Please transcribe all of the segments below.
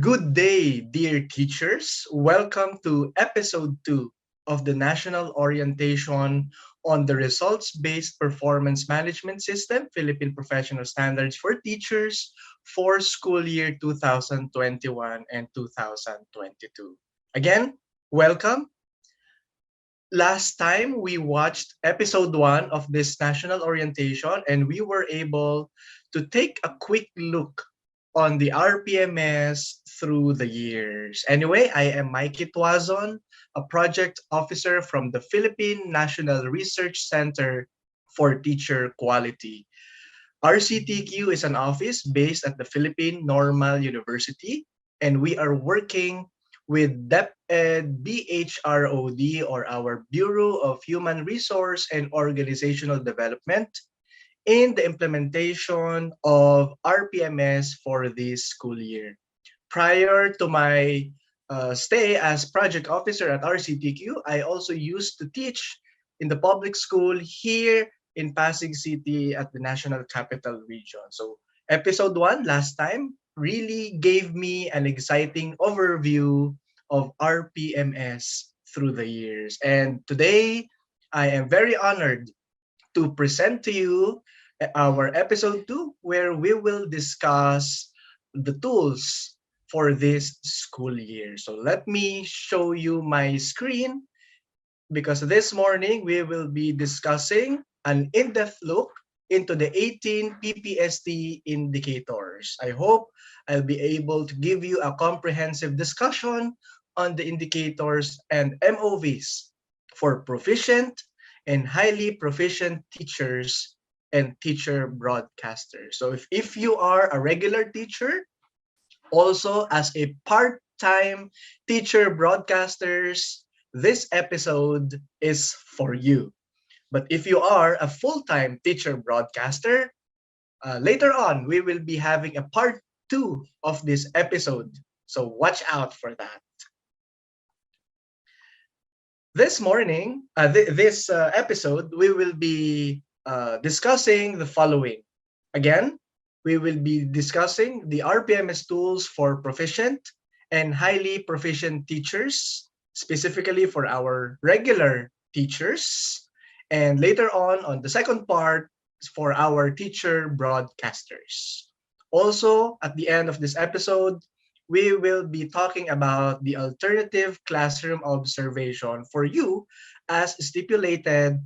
Good day, dear teachers. Welcome to episode 2 of the National Orientation on the Results-Based Performance Management System, Philippine Professional Standards for Teachers for school year 2021 and 2022. Again, welcome. Last time we watched episode 1 of this national orientation and we were able to take a quick look on the RPMS through the years. Anyway, I am Mikkey Tuazon, a project officer from the Philippine National Research Center for Teacher Quality. RCTQ is an office based at the Philippine Normal University, and we are working with DepEd BHROD, or our Bureau of Human Resource and Organizational Development, in the implementation of RPMS for this school year. Prior to my stay as project officer at RCTQ, I also used to teach in the public school here in Pasig City at the National Capital Region. So episode 1 last time really gave me an exciting overview of RPMS through the years. And today, I am very honored to present to you our episode 2, where we will discuss the tools for this school year. So let me show you my screen, because this morning we will be discussing an in-depth look into the 18 PPST indicators. I hope I'll be able to give you a comprehensive discussion on the indicators and MOVs for proficient and highly proficient teachers and teacher broadcasters. So if you are a regular teacher, also as a part-time teacher broadcasters, this episode is for you. But if you are a full-time teacher broadcaster, later on we will be having a part 2 of this episode. So watch out for that. This morning, this episode, we will be discussing the following. Again, we will be discussing the RPMS tools for proficient and highly proficient teachers, specifically for our regular teachers. And later on the second part, for our teacher broadcasters. Also, at the end of this episode, we will be talking about the alternative classroom observation for you as stipulated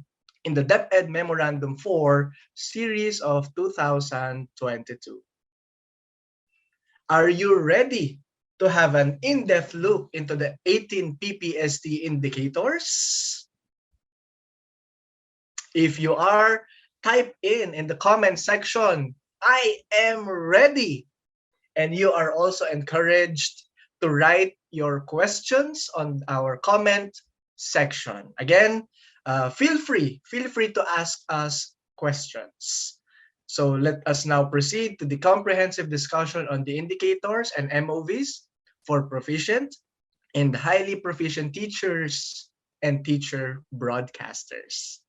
in the DepEd Memorandum 4 series of 2022. Are you ready to have an in-depth look into the 18 PPST indicators? If you are, type in the comment section, I am ready. And you are also encouraged to write your questions on our comment section. Again, feel free to ask us questions. So let us now proceed to the comprehensive discussion on the indicators and MOVs for proficient and highly proficient teachers and teacher broadcasters.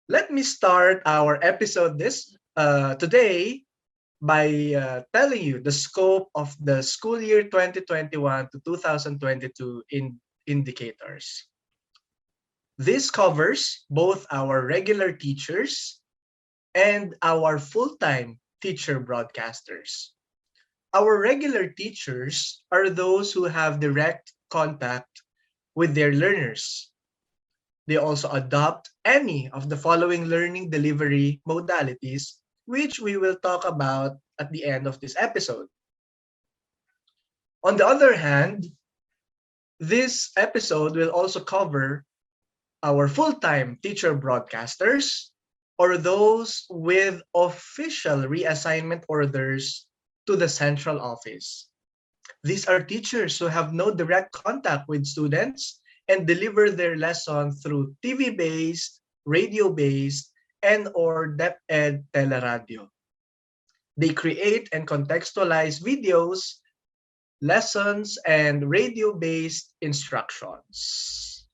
Let me start our episode today by telling you the scope of the school year 2021 to 2022 indicators. This covers both our regular teachers and our full-time teacher broadcasters. Our regular teachers are those who have direct contact with their learners. They also adopt any of the following learning delivery modalities, which we will talk about at the end of this episode. On the other hand, this episode will also cover our full-time teacher broadcasters, or those with official reassignment orders to the central office. These are teachers who have no direct contact with students and deliver their lesson through TV-based, radio-based, and/or DepEd teleradio. They create and contextualize videos, lessons, and radio-based instructions.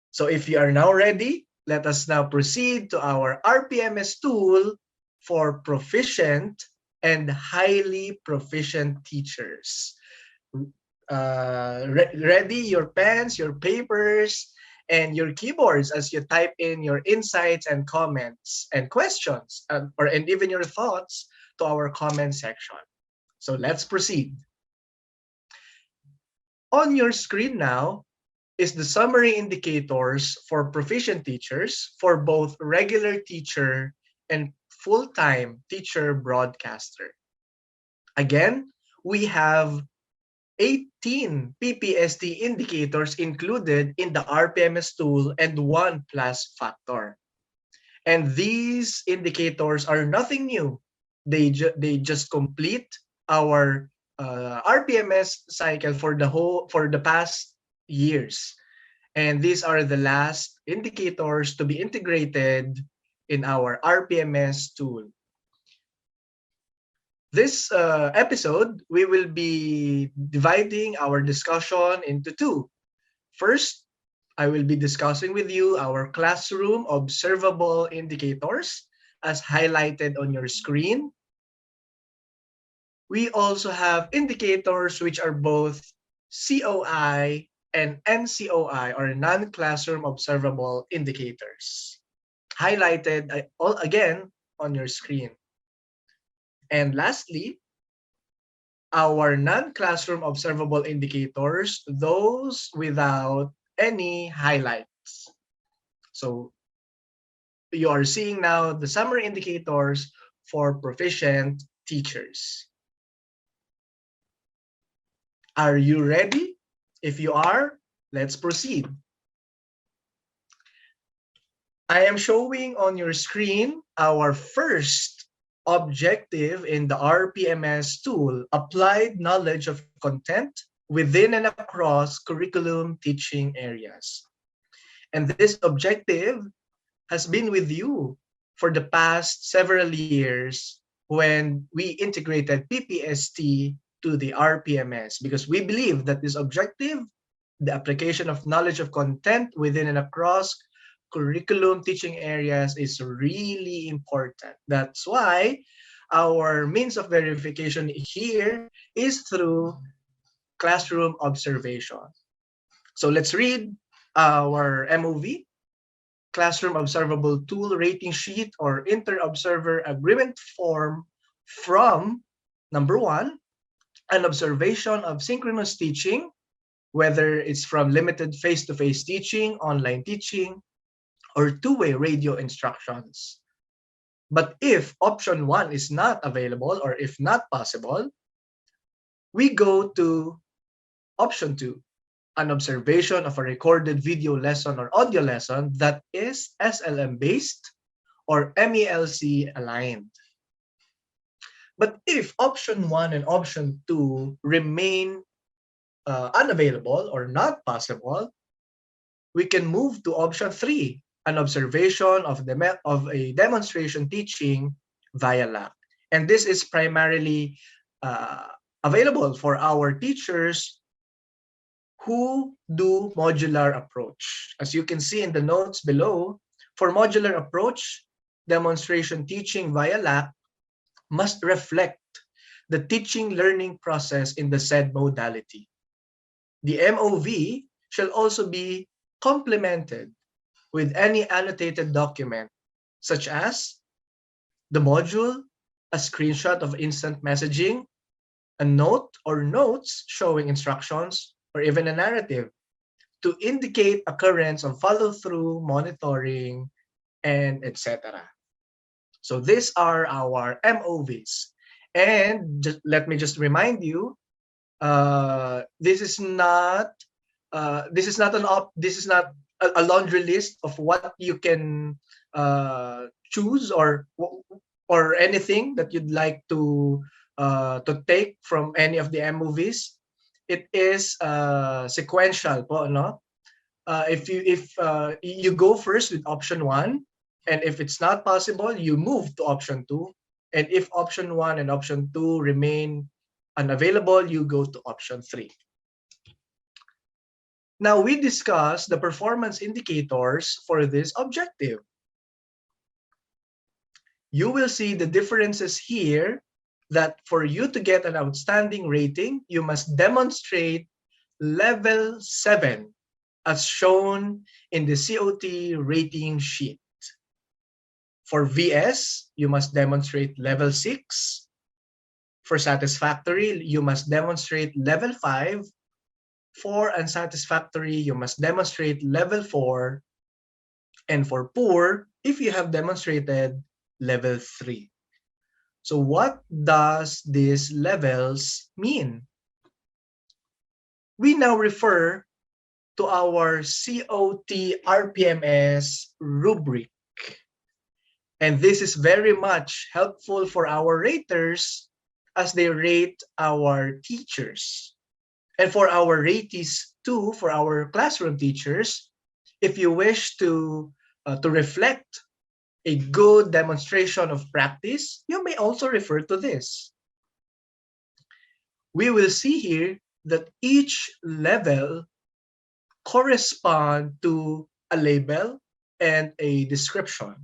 So if you are now ready, let us now proceed to our RPMS tool for proficient and highly proficient teachers. Ready your pens, your papers, and your keyboards as you type in your insights and comments and questions, and even your thoughts to our comment section. So let's proceed. On your screen now is the summary indicators for proficient teachers for both regular teacher and full-time teacher broadcaster. Again, we have 18 PPST indicators included in the RPMS tool and one plus factor. And these indicators are nothing new. They just complete our RPMS cycle for the past years. And these are the last indicators to be integrated in our RPMS tool. This episode, we will be dividing our discussion into two. First, I will be discussing with you our classroom observable indicators as highlighted on your screen. We also have indicators which are both COI and NCOI, or non-classroom observable indicators, highlighted again on your screen. And lastly, our non-classroom observable indicators, those without any highlights. So you are seeing now the summary indicators for proficient teachers. Are you ready? If you are, let's proceed. I am showing on your screen our first objective in the RPMS tool, applied knowledge of content within and across curriculum teaching areas. And this objective has been with you for the past several years when we integrated PPST to the RPMS, because we believe that this objective, the application of knowledge of content within and across curriculum teaching areas, is really important. That's why our means of verification here is through classroom observation. So let's read our MOV, Classroom Observable Tool Rating Sheet or Inter-Observer Agreement Form from number 1, an observation of synchronous teaching, whether it's from limited face-to-face teaching, online teaching, or two-way radio instructions. But if option 1 is not available or if not possible, we go to option 2, an observation of a recorded video lesson or audio lesson that is SLM-based or MELC aligned. But if option 1 and option 2 remain unavailable or not possible, we can move to option 3, an observation of a demonstration teaching via lab. And this is primarily available for our teachers who do modular approach. As you can see in the notes below, for modular approach, demonstration teaching via lab must reflect the teaching learning process in the said modality. The MOV shall also be complemented with any annotated document, such as the module, a screenshot of instant messaging, a note or notes showing instructions, or even a narrative to indicate occurrence of follow-through, monitoring, and etc. So these are our MOVs. And let me just remind you, this is not a laundry list of what you can choose or anything that you'd like to take from any of the MOVs. It is sequential po, no? If you go first with option 1, and if it's not possible, you move to option 2. And if option 1 and option 2 remain unavailable, you go to option 3. Now we discuss the performance indicators for this objective. you will see the differences here that for you to get an outstanding rating, you must demonstrate level 7 as shown in the COT rating sheet. For VS, you must demonstrate level 6. For satisfactory, you must demonstrate level 5. For unsatisfactory, you must demonstrate level 4. And for poor, if you have demonstrated level 3. So what does these levels mean? We now refer to our COT RPMS rubric. And this is very much helpful for our raters as they rate our teachers. And for our ratees too, for our classroom teachers, if you wish to reflect a good demonstration of practice, you may also refer to this. We will see here that each level correspond to a label and a description.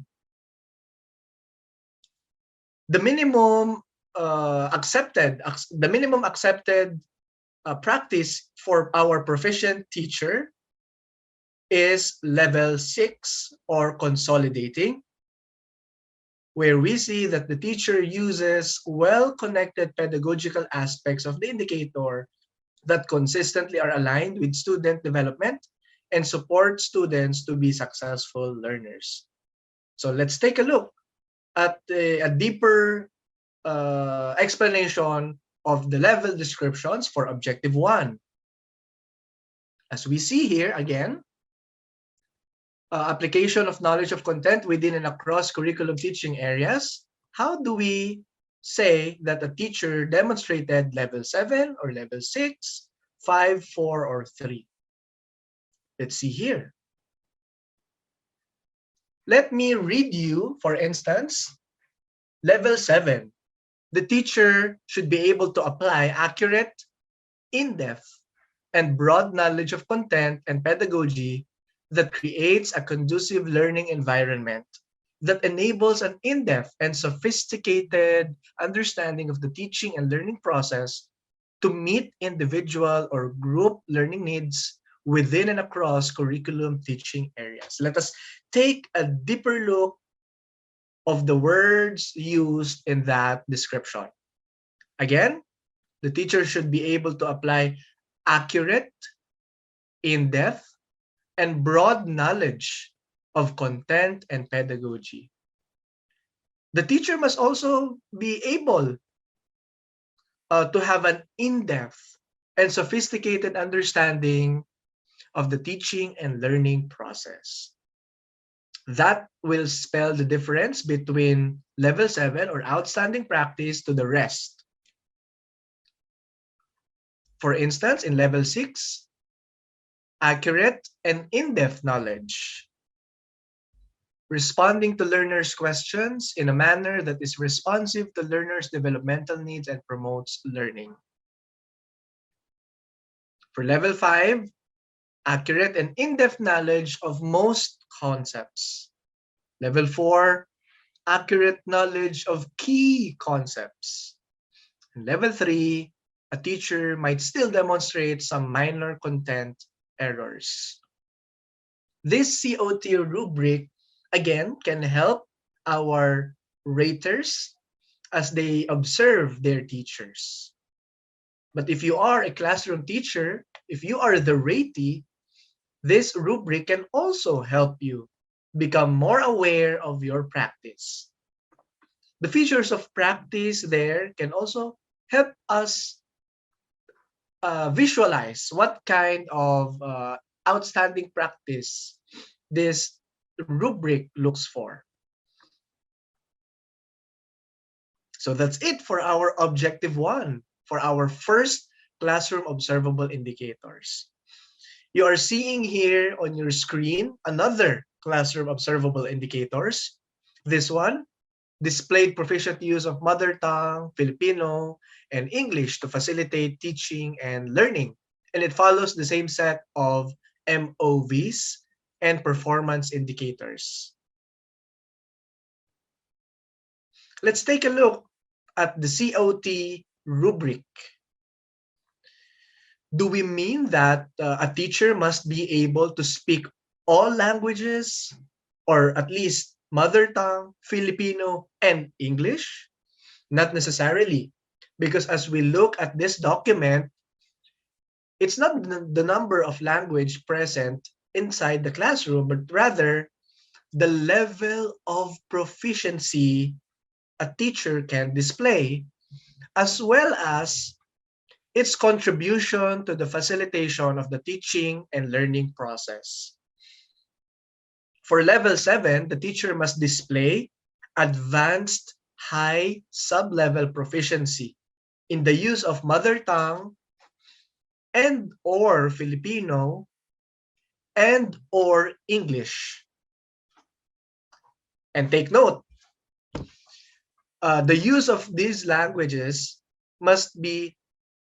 The minimum accepted practice for our proficient teacher is level 6 or consolidating, where we see that the teacher uses well-connected pedagogical aspects of the indicator that consistently are aligned with student development and support students to be successful learners. So let's take a look at a deeper explanation of the level descriptions for Objective 1. As we see here again, application of knowledge of content within and across curriculum teaching areas. How do we say that a teacher demonstrated level 7 or level 6, 5, 4, or 3? Let's see here. Let me read you, for instance, level 7. The teacher should be able to apply accurate, in-depth, and broad knowledge of content and pedagogy that creates a conducive learning environment that enables an in-depth and sophisticated understanding of the teaching and learning process to meet individual or group learning needs within and across curriculum teaching areas. Let us take a deeper look of the words used in that description. Again, the teacher should be able to apply accurate, in-depth, and broad knowledge of content and pedagogy. The teacher must also be able to have an in-depth and sophisticated understanding of the teaching and learning process. That will spell the difference between level 7 or outstanding practice to the rest. For instance, in level 6, accurate and in-depth knowledge. Responding to learners' questions in a manner that is responsive to learners' developmental needs and promotes learning. For level 5, accurate and in-depth knowledge of most concepts. Level 4, accurate knowledge of key concepts. And level 3, a teacher might still demonstrate some minor content errors. This COT rubric, again, can help our raters as they observe their teachers. But if you are a classroom teacher, if you are the ratee, this rubric can also help you become more aware of your practice. The features of practice there can also help us visualize what kind of outstanding practice this rubric looks for. So that's it for our Objective 1, for our first classroom observable indicators. You are seeing here on your screen another classroom observable indicators. This one, displayed proficient use of mother tongue, Filipino, and English to facilitate teaching and learning. And it follows the same set of MOVs and performance indicators. Let's take a look at the COT rubric. Do we mean that a teacher must be able to speak all languages, or at least mother tongue, Filipino, and English? Not necessarily, because as we look at this document, it's not the number of language present inside the classroom, but rather the level of proficiency a teacher can display, as well as its contribution to the facilitation of the teaching and learning process. For level 7, the teacher must display advanced high sub-level proficiency in the use of mother tongue and or Filipino and or English. And take note, the use of these languages must be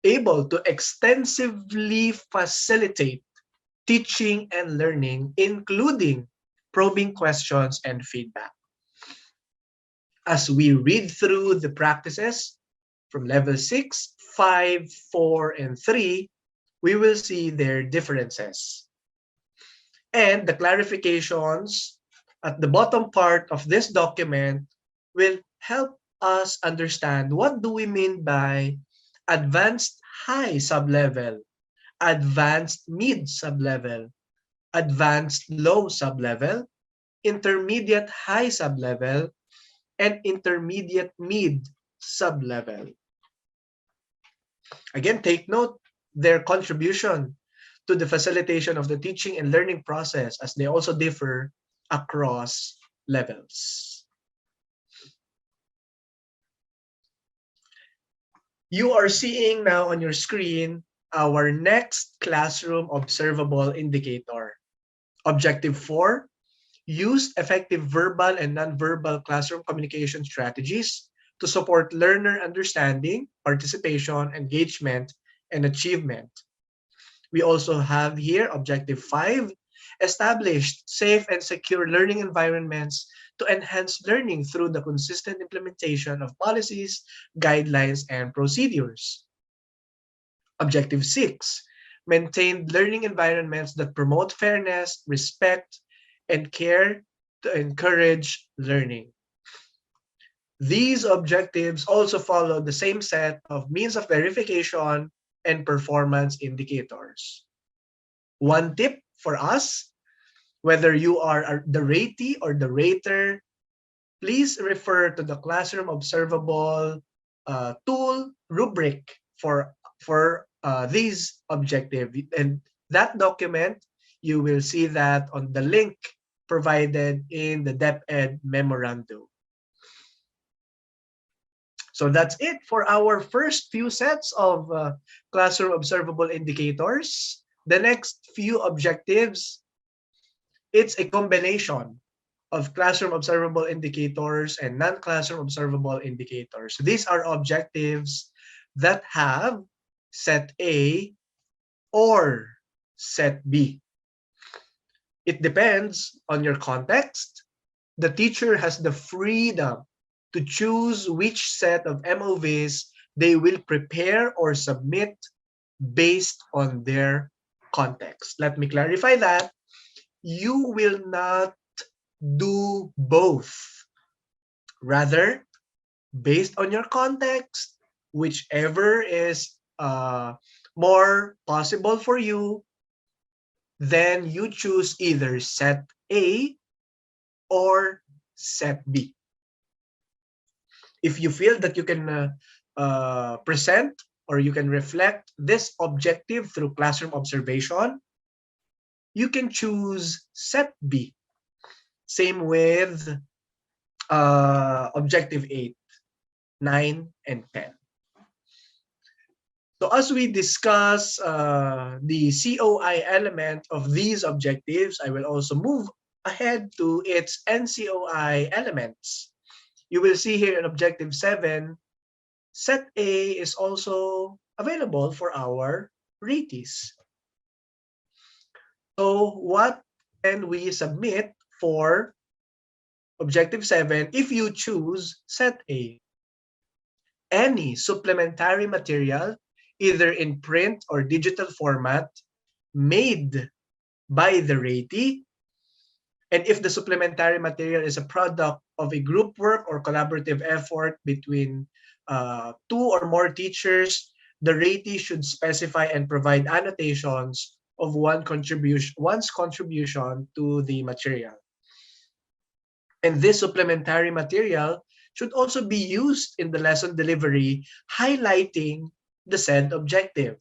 able to extensively facilitate teaching and learning, including probing questions and feedback. As we read through the practices from level 6, 5, 4, and 3, we will see their differences. And the clarifications at the bottom part of this document will help us understand what do we mean by advanced high sublevel, advanced mid sublevel, advanced low sublevel, intermediate high sublevel, and intermediate mid sublevel. Again, take note their contribution to the facilitation of the teaching and learning process, as they also differ across levels. You are seeing now on your screen our next classroom observable indicator. Objective 4, use effective verbal and nonverbal classroom communication strategies to support learner understanding, participation, engagement, and achievement. We also have here objective 5, established safe and secure learning environments to enhance learning through the consistent implementation of policies, guidelines, and procedures. Objective 6, maintain learning environments that promote fairness, respect, and care to encourage learning. These objectives also follow the same set of means of verification and performance indicators. One tip for us, whether you are the ratee or the rater, please refer to the Classroom Observable tool rubric for these objectives. And that document, you will see that on the link provided in the DepEd memorandum. So that's it for our first few sets of classroom observable indicators. The next few objectives, it's a combination of classroom observable indicators and non-classroom observable indicators. These are objectives that have set A or set B. It depends on your context. The teacher has the freedom to choose which set of MOVs they will prepare or submit based on their context. Let me clarify that. You will not do both. Rather, based on your context, whichever is more possible for you, then you choose either set A or set B. If you feel that you can present or you can reflect this objective through classroom observation, you can choose set B. Same with objective 8, 9, and 10. So as we discuss the COI element of these objectives, I will also move ahead to its NCOI elements. You will see here in objective 7, set A is also available for our ratees. So what can we submit for Objective 7, if you choose set A, any supplementary material, either in print or digital format, made by the ratee, and if the supplementary material is a product of a group work or collaborative effort between two or more teachers, the ratee should specify and provide annotations of one's contribution to the material. And this supplementary material should also be used in the lesson delivery, highlighting the said objective.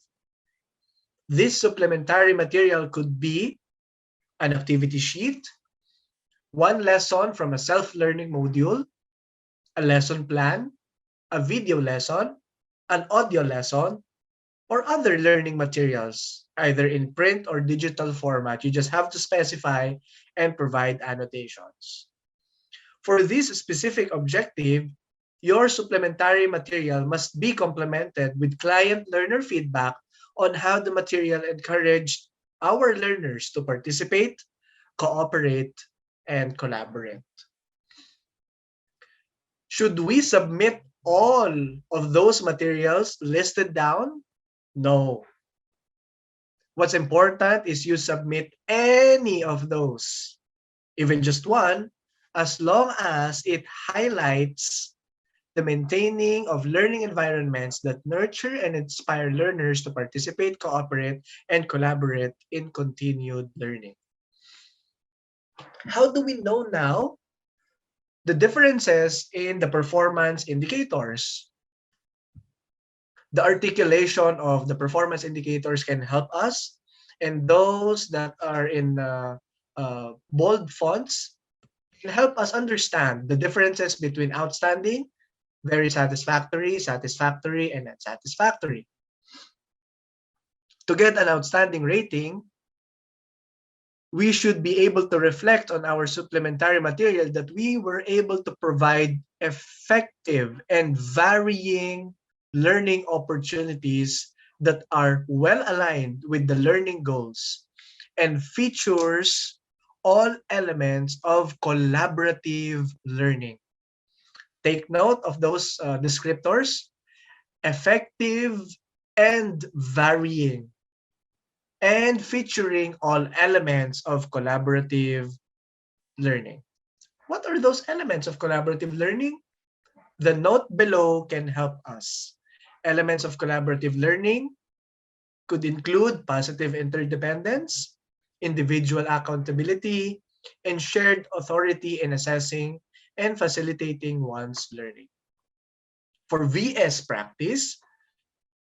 This supplementary material could be an activity sheet, one lesson from a self-learning module, a lesson plan, a video lesson, an audio lesson, or other learning materials, either in print or digital format. You just have to specify and provide annotations. For this specific objective, your supplementary material must be complemented with client learner feedback on how the material encouraged our learners to participate, cooperate, and collaborate. Should we submit all of those materials listed down? No. What's important is you submit any of those, even just one, as long as it highlights the maintaining of learning environments that nurture and inspire learners to participate, cooperate, and collaborate in continued learning. How do we know now the differences in the performance indicators? The articulation of the performance indicators can help us, and those that are in bold fonts can help us understand the differences between outstanding, very satisfactory, satisfactory, and unsatisfactory. To get an outstanding rating, we should be able to reflect on our supplementary material that we were able to provide effective and varying learning opportunities that are well aligned with the learning goals and features all elements of collaborative learning. Take note of those descriptors: effective and varying, and featuring all elements of collaborative learning. What are those elements of collaborative learning? The note below can help us. Elements of collaborative learning could include positive interdependence, individual accountability, and shared authority in assessing and facilitating one's learning. For VS practice,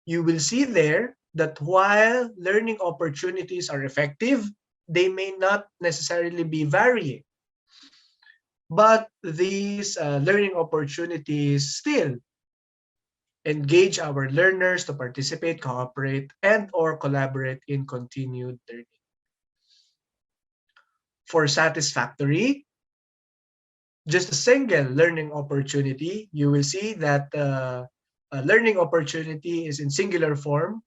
you will see there that while learning opportunities are effective, they may not necessarily be varying. But these learning opportunities still engage our learners to participate, cooperate, and or collaborate in continued learning. For satisfactory, just a single learning opportunity, you will see that a learning opportunity is in singular form,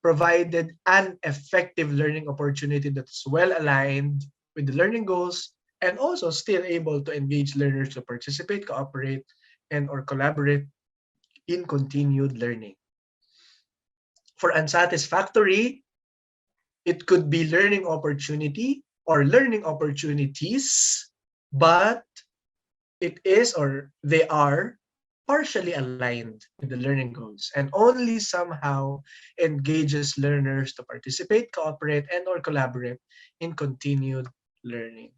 provided an effective learning opportunity that is well aligned with the learning goals and also still able to engage learners to participate, cooperate, and or collaborate in continued learning. For unsatisfactory, it could be learning opportunity or learning opportunities, but it is or they are partially aligned with the learning goals and only somehow engages learners to participate, cooperate, and or collaborate in continued learning.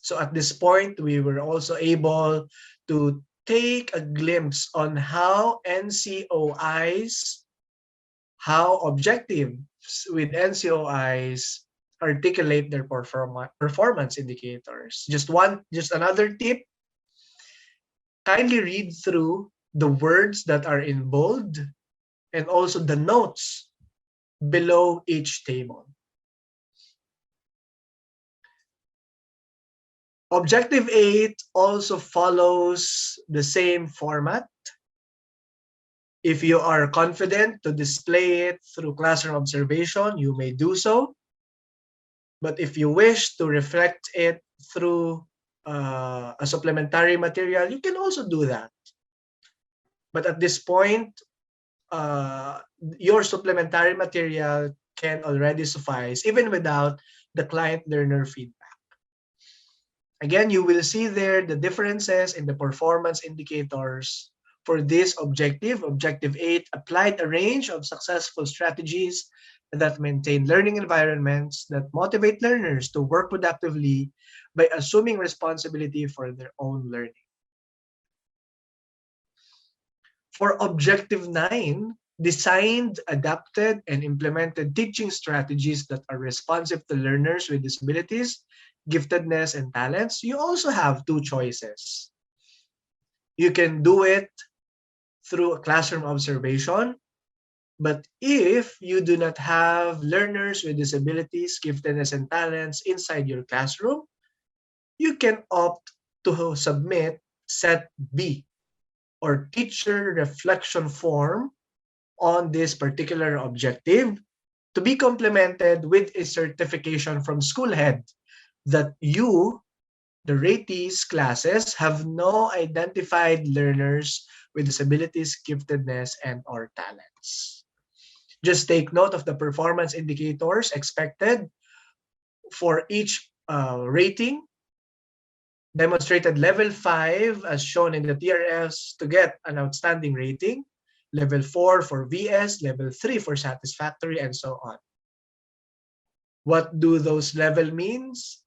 So at this point, we were also able to take a glimpse on how NCOIs, how objectives with NCOIs articulate their performance indicators. Just another tip, kindly read through the words that are in bold and also the notes below each table. Objective 8 also follows the same format. If you are confident to display it through classroom observation, you may do so. But if you wish to reflect it through a supplementary material, you can also do that. But at this point, uh, your supplementary material can already suffice even without the client learner feedback. Again, you will see there the differences in the performance indicators for this objective. Objective 8 applied a range of successful strategies that maintain learning environments that motivate learners to work productively by assuming responsibility for their own learning. For Objective 9, designed, adapted, and implemented teaching strategies that are responsive to learners with disabilities, giftedness, and talents. You also have two choices. You can do it through a classroom observation, but if you do not have learners with disabilities, giftedness, and talents inside your classroom, you can opt to submit Set B, or teacher reflection form, on this particular objective, to be complemented with a certification from school head that you, the ratees classes, have no identified learners with disabilities, giftedness, and or talents. Just take note of the performance indicators expected for each rating. Demonstrated level 5 as shown in the TRS to get an outstanding rating, level 4 for VS, level 3 for satisfactory, and so on. What do those level means?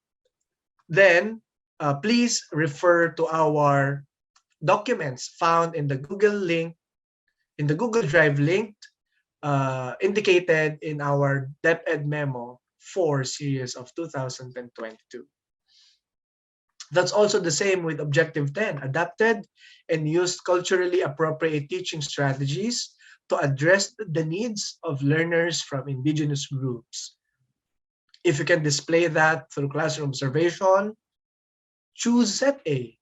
Then please refer to our documents found in the Google link, in the Google Drive link indicated in our DepEd memo 4 series of 2022. That's also the same with Objective 10, adapted and used culturally appropriate teaching strategies to address the needs of learners from indigenous groups. If you can display that through classroom observation, choose Set A.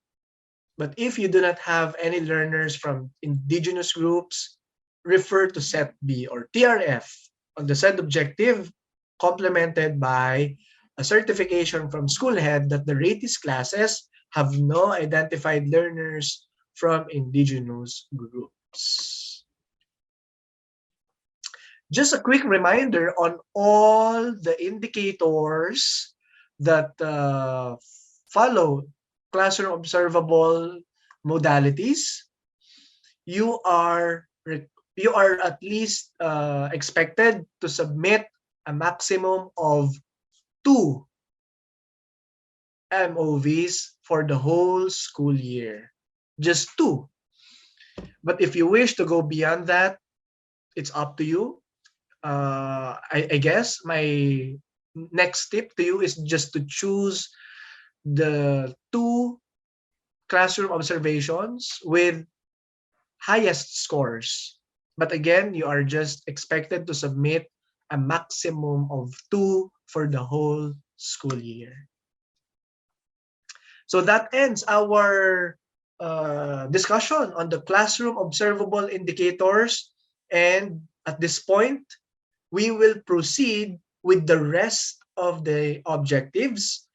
But if you do not have any learners from indigenous groups, refer to Set B or TRF on the said objective, complemented by a certification from school head that the ratees classes have no identified learners from indigenous groups. Just a quick reminder on all the indicators that follow classroom observable modalities. You are at least expected to submit a maximum of 2 MOVs for the whole school year. Just 2. But if you wish to go beyond that, it's up to you. I guess my next tip to you is just to choose the 2 classroom observations with highest scores. But again, you are just expected to submit a maximum of 2 for the whole school year. So that ends our discussion on the classroom observable indicators. And at this point, we will proceed with the rest of the objectives,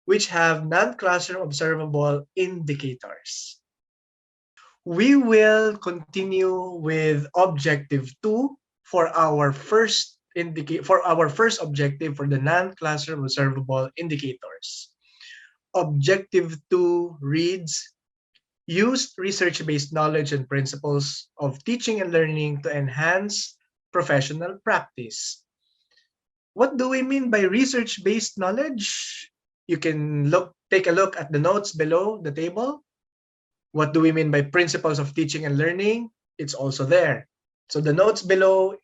which have non-classroom observable indicators. We will continue with objective 2 for our first objective for the non-classroom observable indicators. Objective 2 reads, use research-based knowledge and principles of teaching and learning to enhance professional practice. What do we mean by research-based knowledge? You can take a look at the notes below the table. What do we mean by principles of teaching and learning? It's also there. So the notes below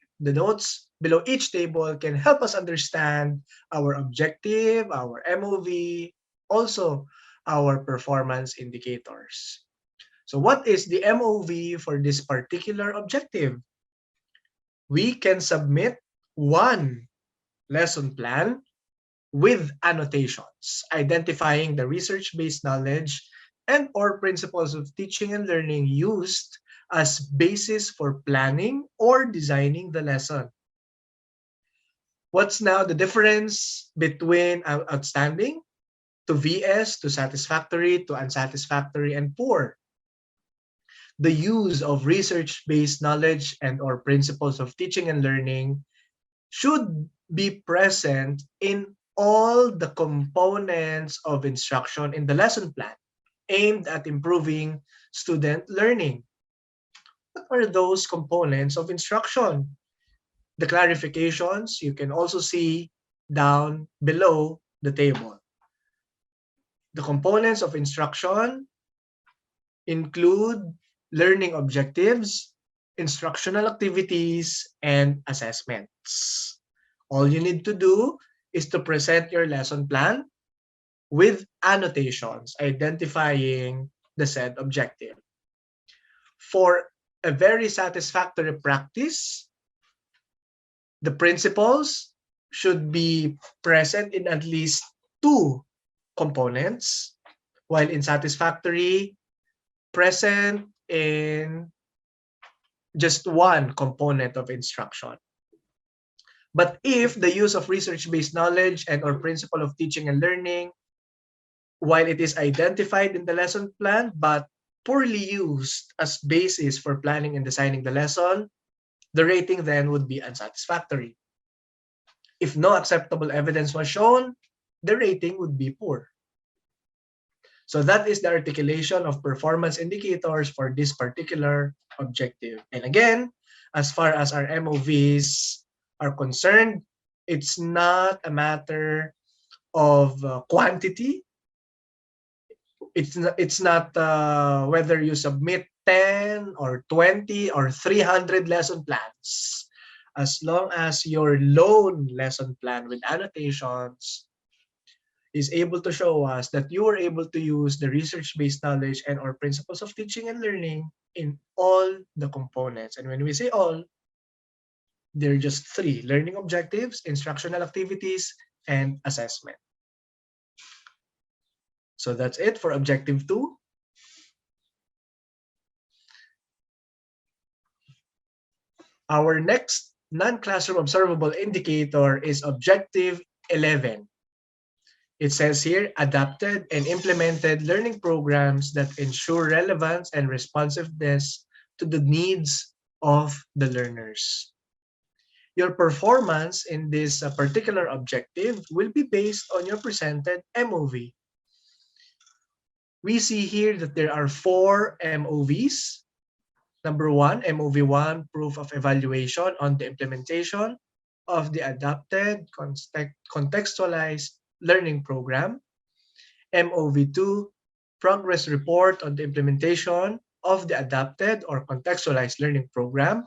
each table can help us understand our objective, our MOV, also our performance indicators. So what is the MOV for this particular objective? We can submit one lesson plan with annotations, identifying the research-based knowledge and or principles of teaching and learning used as basis for planning or designing the lesson. What's now the difference between outstanding to VS, to satisfactory, to unsatisfactory, and poor. The use of research-based knowledge and or principles of teaching and learning should be present in all the components of instruction in the lesson plan aimed at improving student learning. What are those components of instruction? The clarifications you can also see down below the table. The components of instruction include learning objectives, instructional activities, and assessments. All you need to do is to present your lesson plan with annotations identifying the said objective. For a very satisfactory practice, the principles should be present in at least two components, while in satisfactory, present in just one component of instruction. But if the use of research-based knowledge and or principle of teaching and learning, while it is identified in the lesson plan but poorly used as basis for planning and designing the lesson, the rating then would be unsatisfactory. If no acceptable evidence was shown, the rating would be poor. So that is the articulation of performance indicators for this particular objective. And again, as far as our MOVs are concerned, it's not a matter of quantity. It's not whether you submit 10 or 20 or 300 lesson plans. As long as your lone lesson plan with annotations is able to show us that you are able to use the research-based knowledge and or principles of teaching and learning in all the components. And when we say all, there are just three: learning objectives, instructional activities, and assessment. So that's it for objective 2. Our next non-classroom observable indicator is objective 11. It says here, adapted and implemented learning programs that ensure relevance and responsiveness to the needs of the learners. Your performance in this particular objective will be based on your presented MOV. We see here that there are 4 MOVs. Number 1, MOV1, proof of evaluation on the implementation of the adapted contextualized learning program. MOV2, progress report on the implementation of the adapted or contextualized learning program.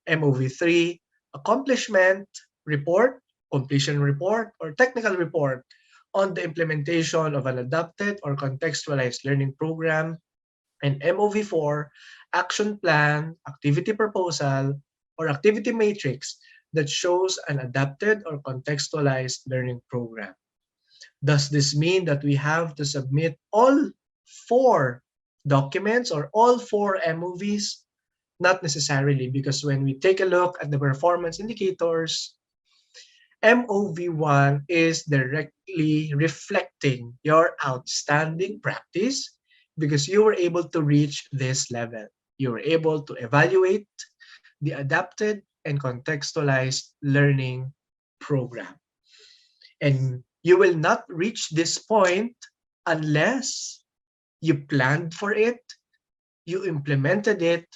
MOV3, accomplishment report, completion report, or technical report on the implementation of an adapted or contextualized learning program. And MOV4, action plan, activity proposal, or activity matrix that shows an adapted or contextualized learning program. Does this mean that we have to submit all 4 documents or all 4 MOVs? Not necessarily, because when we take a look at the performance indicators, MOV1 is directly reflecting your outstanding practice because you were able to reach this level. You were able to evaluate the adapted and contextualized learning program. And you will not reach this point unless you planned for it, you implemented it,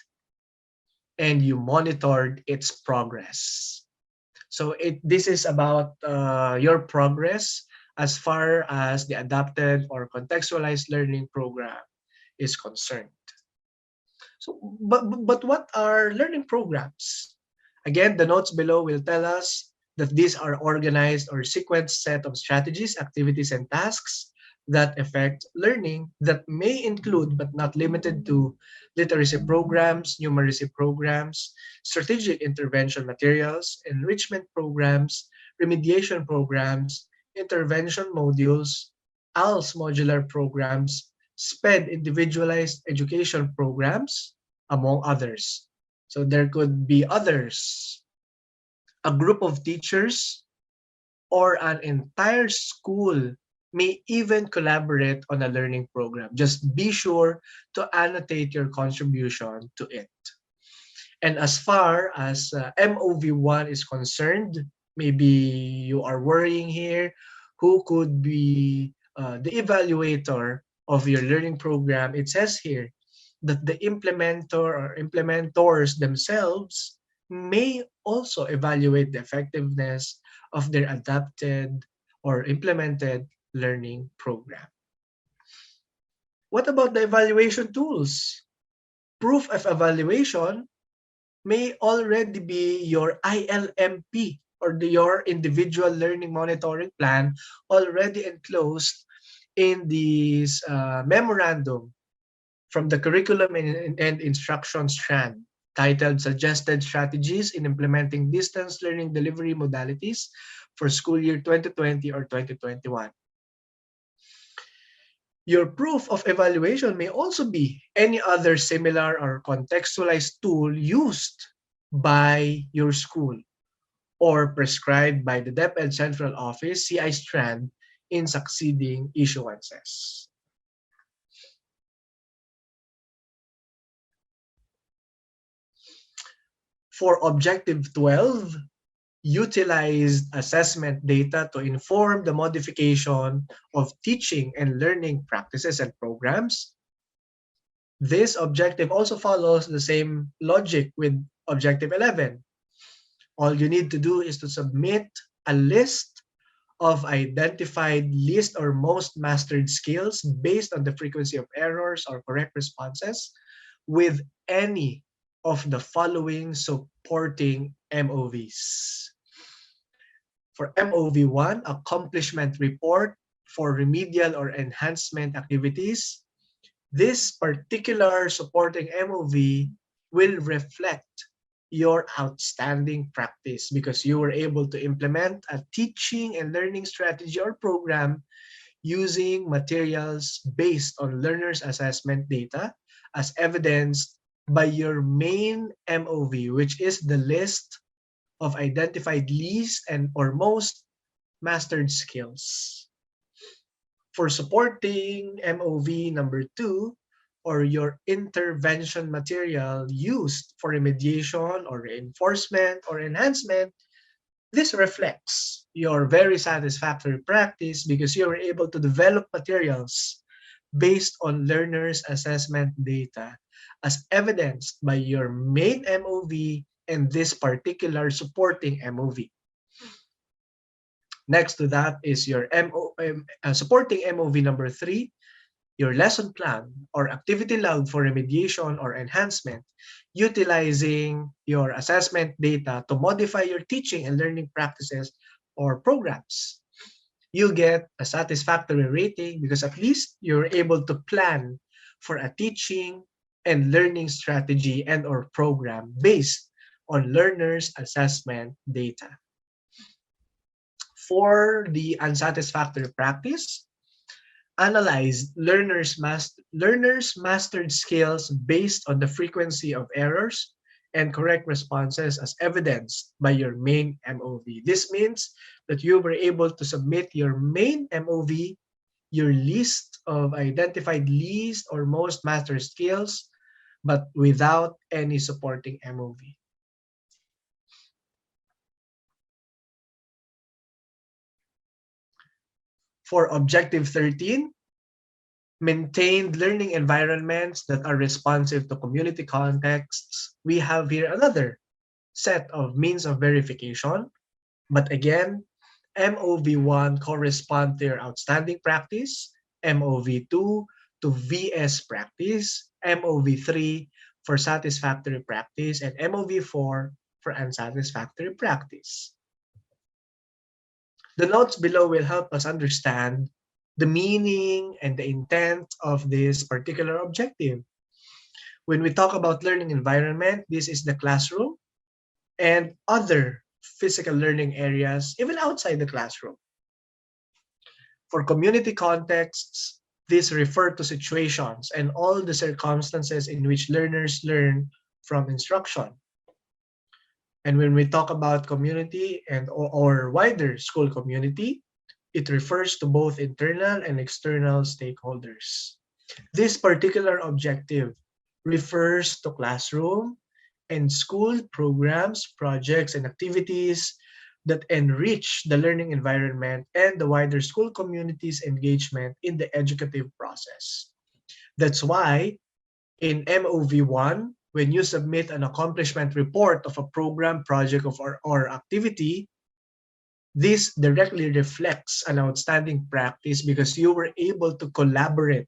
and you monitored its progress. So this is about your progress as far as the adapted or contextualized learning program is concerned. So, but what are learning programs? Again, the notes below will tell us that these are organized or sequenced set of strategies, activities, and tasks that affect learning that may include but not limited to literacy programs, numeracy programs, strategic intervention materials, enrichment programs, remediation programs, intervention modules, ALS modular programs, SPED individualized education programs, among others. So there could be others. A group of teachers or an entire school may even collaborate on a learning program. Just be sure to annotate your contribution to it. And as far as MOV1 is concerned, maybe you are worrying here who could be the evaluator of your learning program. It says here that the implementer or implementors themselves may also evaluate the effectiveness of their adapted or implemented learning program. What about the evaluation tools? Proof of evaluation may already be your ILMP or your individual learning monitoring plan already enclosed in this memorandum from the curriculum and instruction strand titled Suggested Strategies in Implementing Distance Learning Delivery Modalities for School Year 2020 or 2021. Your proof of evaluation may also be any other similar or contextualized tool used by your school or prescribed by the DepEd Central Office CI strand in succeeding issuances. For Objective 12, utilized assessment data to inform the modification of teaching and learning practices and programs. This objective also follows the same logic with Objective 11. All you need to do is to submit a list of identified least or most mastered skills based on the frequency of errors or correct responses with any of the following supporting MOVs. For MOV1, accomplishment report for remedial or enhancement activities, this particular supporting MOV will reflect your outstanding practice because you were able to implement a teaching and learning strategy or program using materials based on learners' assessment data as evidenced by your main MOV, which is the list of identified least and or most mastered skills. For supporting MOV number 2, or your intervention material used for remediation or reinforcement or enhancement, this reflects your very satisfactory practice because you were able to develop materials based on learners' assessment data as evidenced by your main MOV and this particular supporting MOV. Next to that is your supporting MOV number 3, your lesson plan or activity log for remediation or enhancement, utilizing your assessment data to modify your teaching and learning practices or programs. You'll get a satisfactory rating because at least you're able to plan for a teaching and learning strategy and or program based on learners' assessment data. For the unsatisfactory practice, analyze learners' mastered skills based on the frequency of errors and correct responses as evidenced by your main MOV. This means that you were able to submit your main MOV, your list of identified least or most mastered skills, but without any supporting MOV. For Objective 13, maintained learning environments that are responsive to community contexts, we have here another set of means of verification. But again, MOV1 correspond to your outstanding practice, MOV2 to VS practice, MOV3 for satisfactory practice, and MOV4 for unsatisfactory practice. The notes below will help us understand the meaning and the intent of this particular objective. When we talk about learning environment, this is the classroom and other physical learning areas, even outside the classroom. For community contexts, these refer to situations and all the circumstances in which learners learn from instruction. And when we talk about community and or wider school community, It refers to both internal and external stakeholders. This particular objective refers to classroom and school programs, projects, and activities that enrich the learning environment and the wider school community's engagement in the educative process. That's why in MOV1, when you submit an accomplishment report of a program, project, or activity, this directly reflects an outstanding practice because you were able to collaborate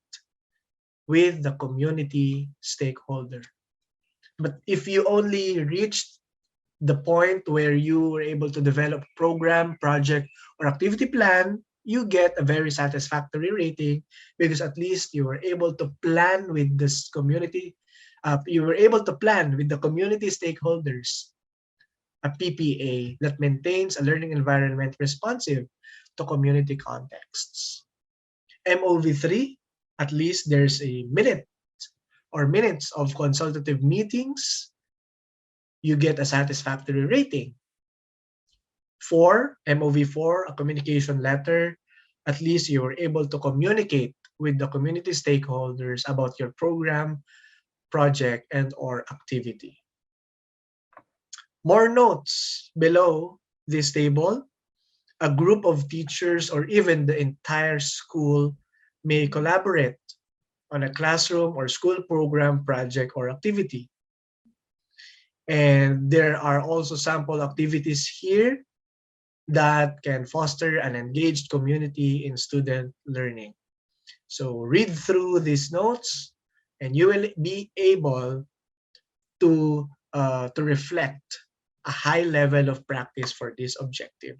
with the community stakeholder. But if you only reached the point where you were able to develop program, project, or activity plan, you get a very satisfactory rating because at least you were able to plan with this community. You were able to plan with the community stakeholders a PPA that maintains a learning environment responsive to community contexts. MOV3, at least there's a minute or minutes of consultative meetings, you get a satisfactory rating. 4, MOV4, a communication letter, at least you were able to communicate with the community stakeholders about your program, project, and or activity. More notes below this table. A group of teachers or even the entire school may collaborate on a classroom or school program, project, or activity. And there are also sample activities here that can foster an engaged community in student learning. So read through these notes and you will be able to reflect a high level of practice for this objective.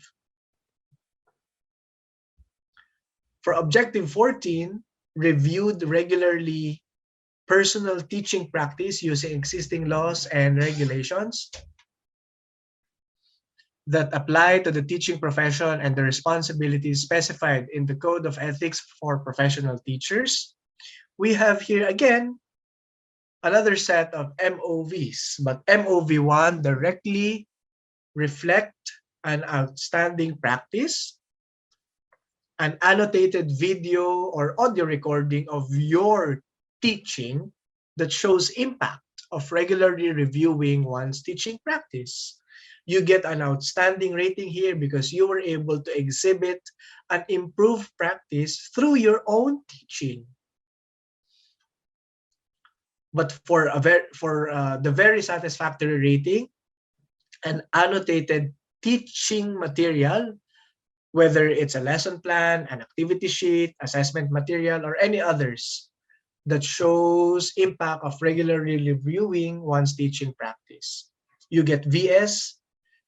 For objective 14, reviewed regularly personal teaching practice using existing laws and regulations that apply to the teaching profession and the responsibilities specified in the Code of Ethics for Professional Teachers. We have here again another set of MOVs, but MOV1 directly reflect an outstanding practice, an annotated video or audio recording of your teaching that shows impact of regularly reviewing one's teaching practice. You get an outstanding rating here because you were able to exhibit an improved practice through your own teaching. But for the very satisfactory rating, an annotated teaching material, whether it's a lesson plan, an activity sheet, assessment material, or any others that shows impact of regularly reviewing one's teaching practice. You get VS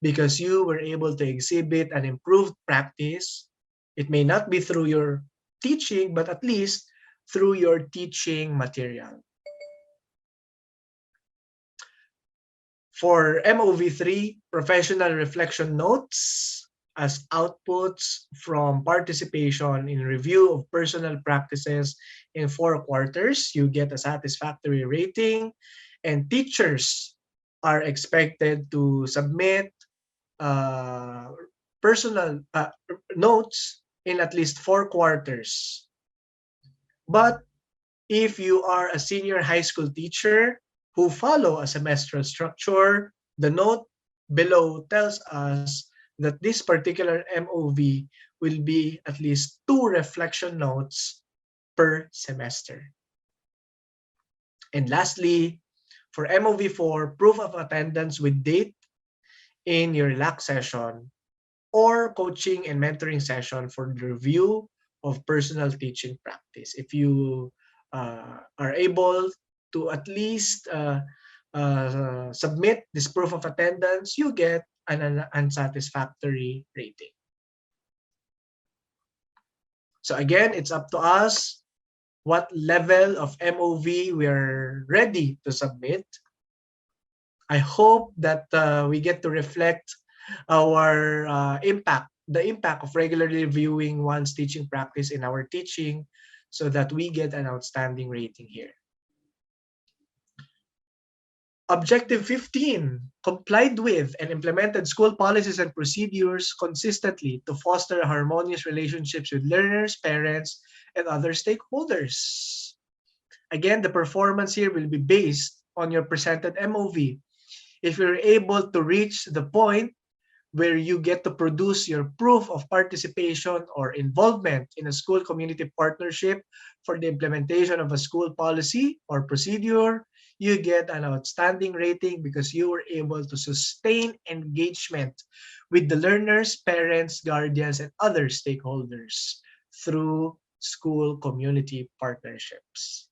because you were able to exhibit an improved practice. It may not be through your teaching, but at least through your teaching material. For MOV3, professional reflection notes as outputs from participation in review of personal practices in 4 quarters, you get a satisfactory rating, and teachers are expected to submit personal notes in at least 4 quarters. But if you are a senior high school teacher who follow a semestral structure, the note below tells us that this particular MOV will be at least 2 reflection notes per semester. And lastly, for MOV4, proof of attendance with date in your LAC session or coaching and mentoring session for the review of personal teaching practice. If you are able to at least submit this proof of attendance, you get an unsatisfactory rating. So again, it's up to us what level of MOV we're ready to submit. I hope that we get to reflect our impact, the impact of regularly reviewing one's teaching practice in our teaching so that we get an outstanding rating here. Objective 15, complied with and implemented school policies and procedures consistently to foster harmonious relationships with learners, parents, and other stakeholders. Again, the performance here will be based on your presented MOV. If you're able to reach the point where you get to produce your proof of participation or involvement in a school community partnership for the implementation of a school policy or procedure, you get an outstanding rating because you were able to sustain engagement with the learners, parents, guardians, and other stakeholders through school community partnerships.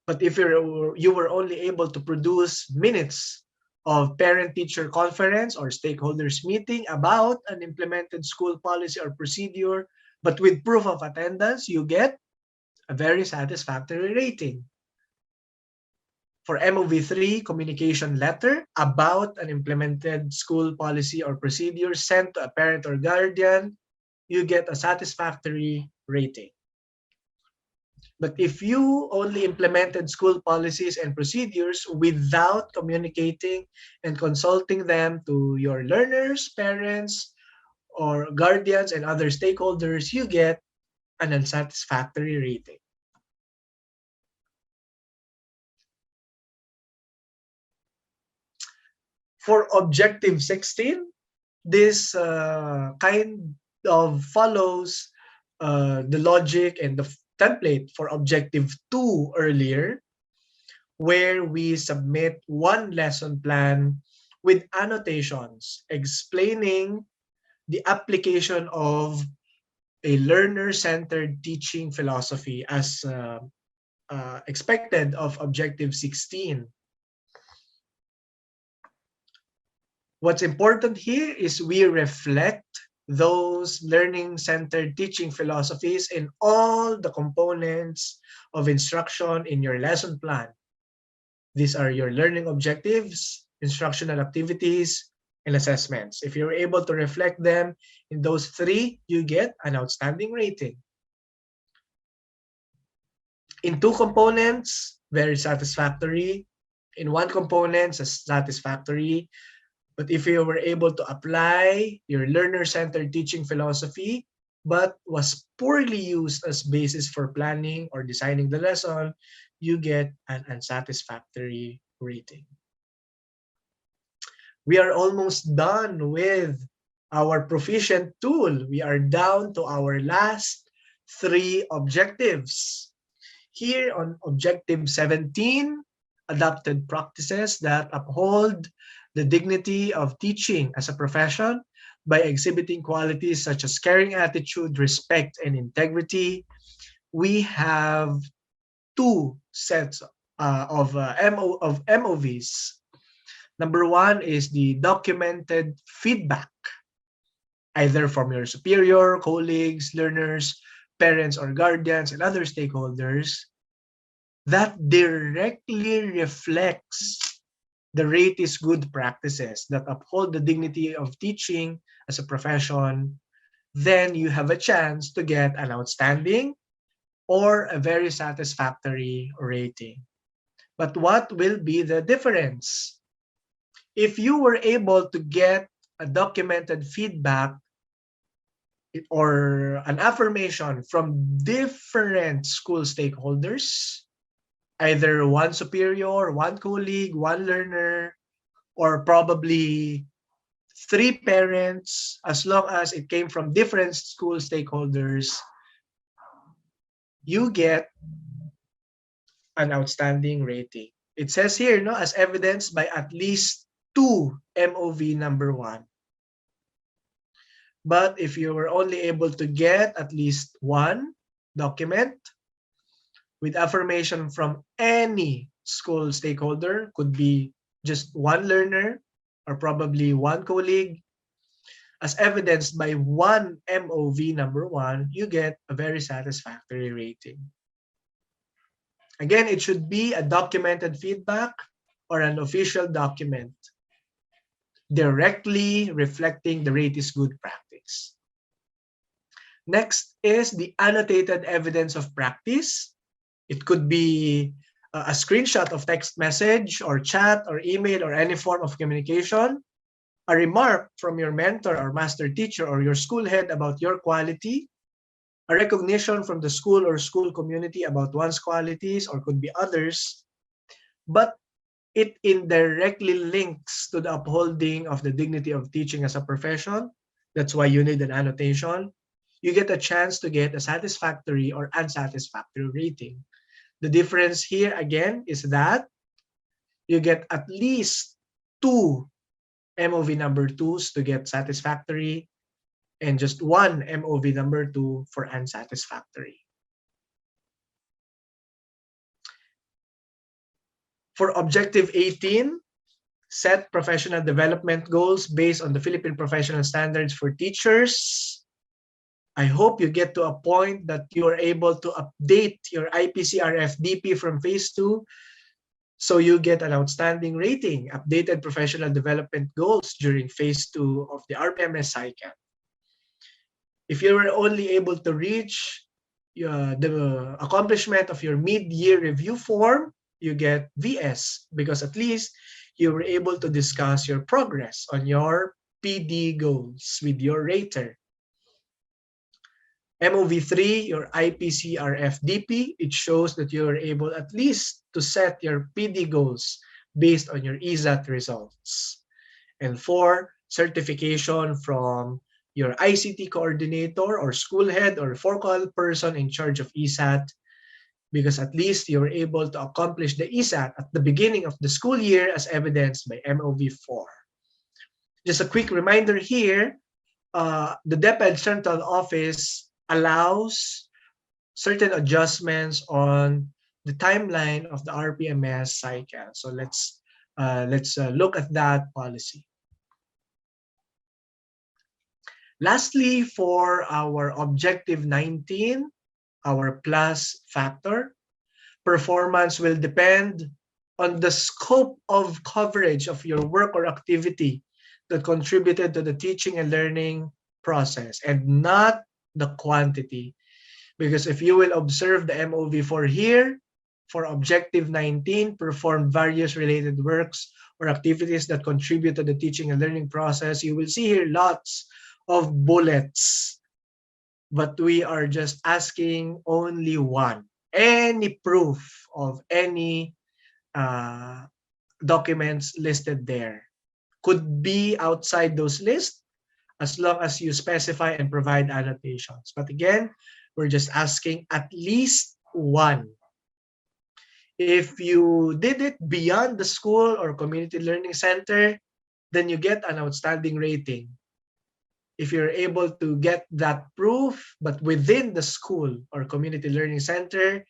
But if you were only able to produce minutes of parent-teacher conference or stakeholders meeting about an implemented school policy or procedure, but with proof of attendance, you get a very satisfactory rating. For MOV3, communication letter about an implemented school policy or procedure sent to a parent or guardian, you get a satisfactory rating. But if you only implemented school policies and procedures without communicating and consulting them to your learners, parents, or guardians and other stakeholders, you get an unsatisfactory rating. For objective 16, this kind of follows the logic and the template for objective 2 earlier, where we submit one lesson plan with annotations explaining the application of a learner-centered teaching philosophy as expected of objective 16. What's important here is we reflect those learning-centered teaching philosophies in all the components of instruction in your lesson plan. These are your learning objectives, instructional activities, and assessments. If you're able to reflect them in those three, you get an outstanding rating. In two components, very satisfactory. In one component, satisfactory. But if you were able to apply your learner-centered teaching philosophy, but was poorly used as basis for planning or designing the lesson, you get an unsatisfactory rating. We are almost done with our proficient tool. We are down to our last three objectives. Here on objective 17, adopted practices that uphold the dignity of teaching as a profession by exhibiting qualities such as caring attitude, respect, and integrity. We have two sets of MOVs. Number one is the documented feedback, either from your superior, colleagues, learners, parents, or guardians, and other stakeholders that directly reflects the rate is good practices that uphold the dignity of teaching as a profession. Then you have a chance to get an outstanding or a very satisfactory rating. But what will be the difference? If you were able to get a documented feedback or an affirmation from different school stakeholders, either one superior, one colleague, one learner, or probably three parents, as long as it came from different school stakeholders, you get an outstanding rating. It says here, no, as evidenced by at least two MOV number one. But if you were only able to get at least one document with affirmation from any school stakeholder, could be just one learner or probably one colleague, as evidenced by one MOV number one, you get a very satisfactory rating. Again, it should be a documented feedback or an official document directly reflecting the rate is good practice. Next is the annotated evidence of practice. It could be a screenshot of text message or chat or email or any form of communication, a remark from your mentor or master teacher or your school head about your quality, a recognition from the school or school community about one's qualities or could be others, but it indirectly links to the upholding of the dignity of teaching as a profession. That's why you need an annotation. You get a chance to get a satisfactory or unsatisfactory rating. The difference here again is that you get at least 2 MOV number 2s to get satisfactory and just 1 MOV number 2 for unsatisfactory. For Objective 18, set professional development goals based on the Philippine Professional Standards for Teachers. I hope you get to a point that you are able to update your IPCRF-DP from Phase 2 so you get an outstanding rating, updated professional development goals during Phase 2 of the RPMS cycle. If you were only able to reach the accomplishment of your mid-year review form, you get VS because at least you were able to discuss your progress on your PD goals with your rater. MOV3, your IPCRF-DP, it shows that you are able at least to set your PD goals based on your ESAT results. And 4, certification from your ICT coordinator or school head or focal person in charge of ESAT, because at least you were able to accomplish the ESAT at the beginning of the school year as evidenced by MOV4. Just a quick reminder here, the DepEd Central Office allows certain adjustments on the timeline of the RPMS cycle. So let's look at that policy. Lastly, for our Objective 19, our plus factor, performance will depend on the scope of coverage of your work or activity that contributed to the teaching and learning process and not the quantity. Because if you will observe the MOV4 here, for Objective 19, perform various related works or activities that contribute to the teaching and learning process, you will see here lots of bullets. But we are just asking only one. Any proof of any documents listed there could be outside those lists as long as you specify and provide annotations. But again, we're just asking at least one. If you did it beyond the school or community learning center, then you get an outstanding rating. If you're able to get that proof, but within the school or community learning center,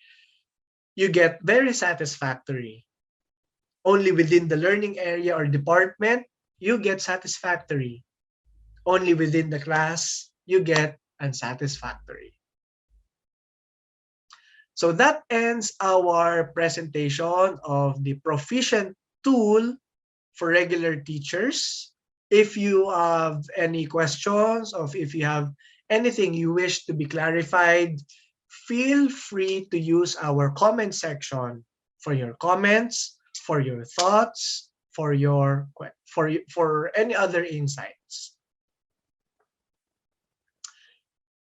you get very satisfactory. Only within the learning area or department, you get satisfactory. Only within the class, you get unsatisfactory. So that ends our presentation of the proficient tool for regular teachers. If you have any questions or if you have anything you wish to be clarified, feel free to use our comment section for your comments, for your thoughts, for any other insights.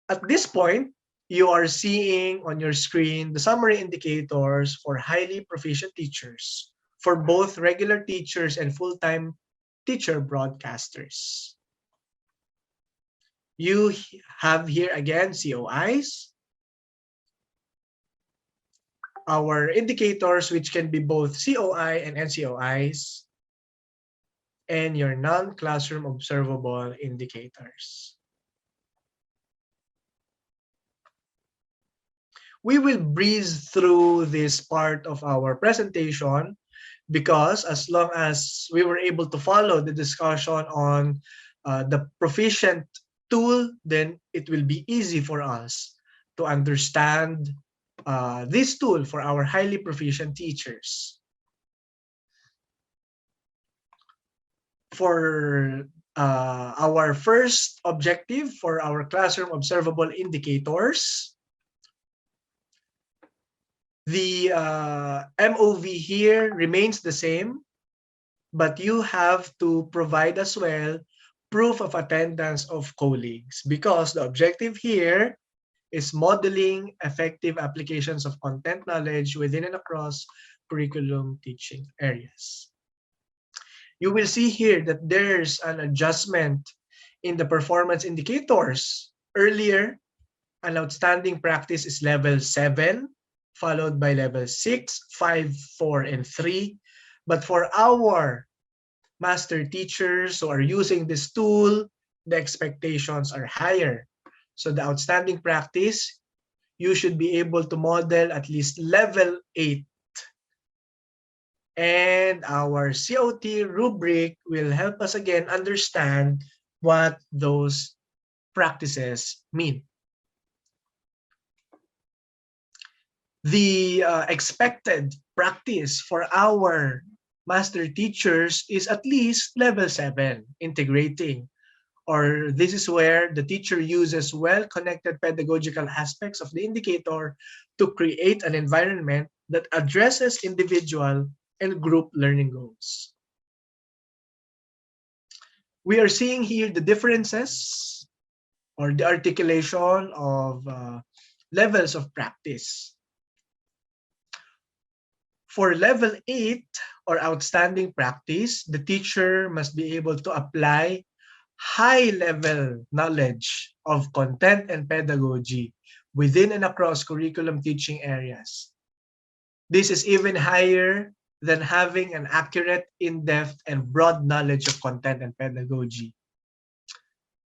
At this point, you are seeing on your screen the summary indicators for highly proficient teachers for both regular teachers and full-time teacher broadcasters. You have here again COIs, our indicators which can be both COI and NCOIs, and your non-classroom observable indicators. We will breeze through this part of our presentation because as long as we were able to follow the discussion on the proficient tool, then it will be easy for us to understand this tool for our highly proficient teachers. For our first objective for our classroom observable indicators, The MOV here remains the same, but you have to provide as well proof of attendance of colleagues, because the objective here is modeling effective applications of content knowledge within and across curriculum teaching areas. You will see here that there's an adjustment in the performance indicators. Earlier, an outstanding practice is level 7, followed by level 6, 5, 4, and 3. But for our master teachers who are using this tool, the expectations are higher. So the outstanding practice, you should be able to model at least level 8. And our COT rubric will help us again understand what those practices mean. The expected practice for our master teachers is at least level 7, integrating. Or this is where the teacher uses well-connected pedagogical aspects of the indicator to create an environment that addresses individual and group learning goals. We are seeing here the differences or the articulation of levels of practice. For level 8 or outstanding practice, the teacher must be able to apply high-level knowledge of content and pedagogy within and across curriculum teaching areas. This is even higher than having an accurate, in-depth, and broad knowledge of content and pedagogy.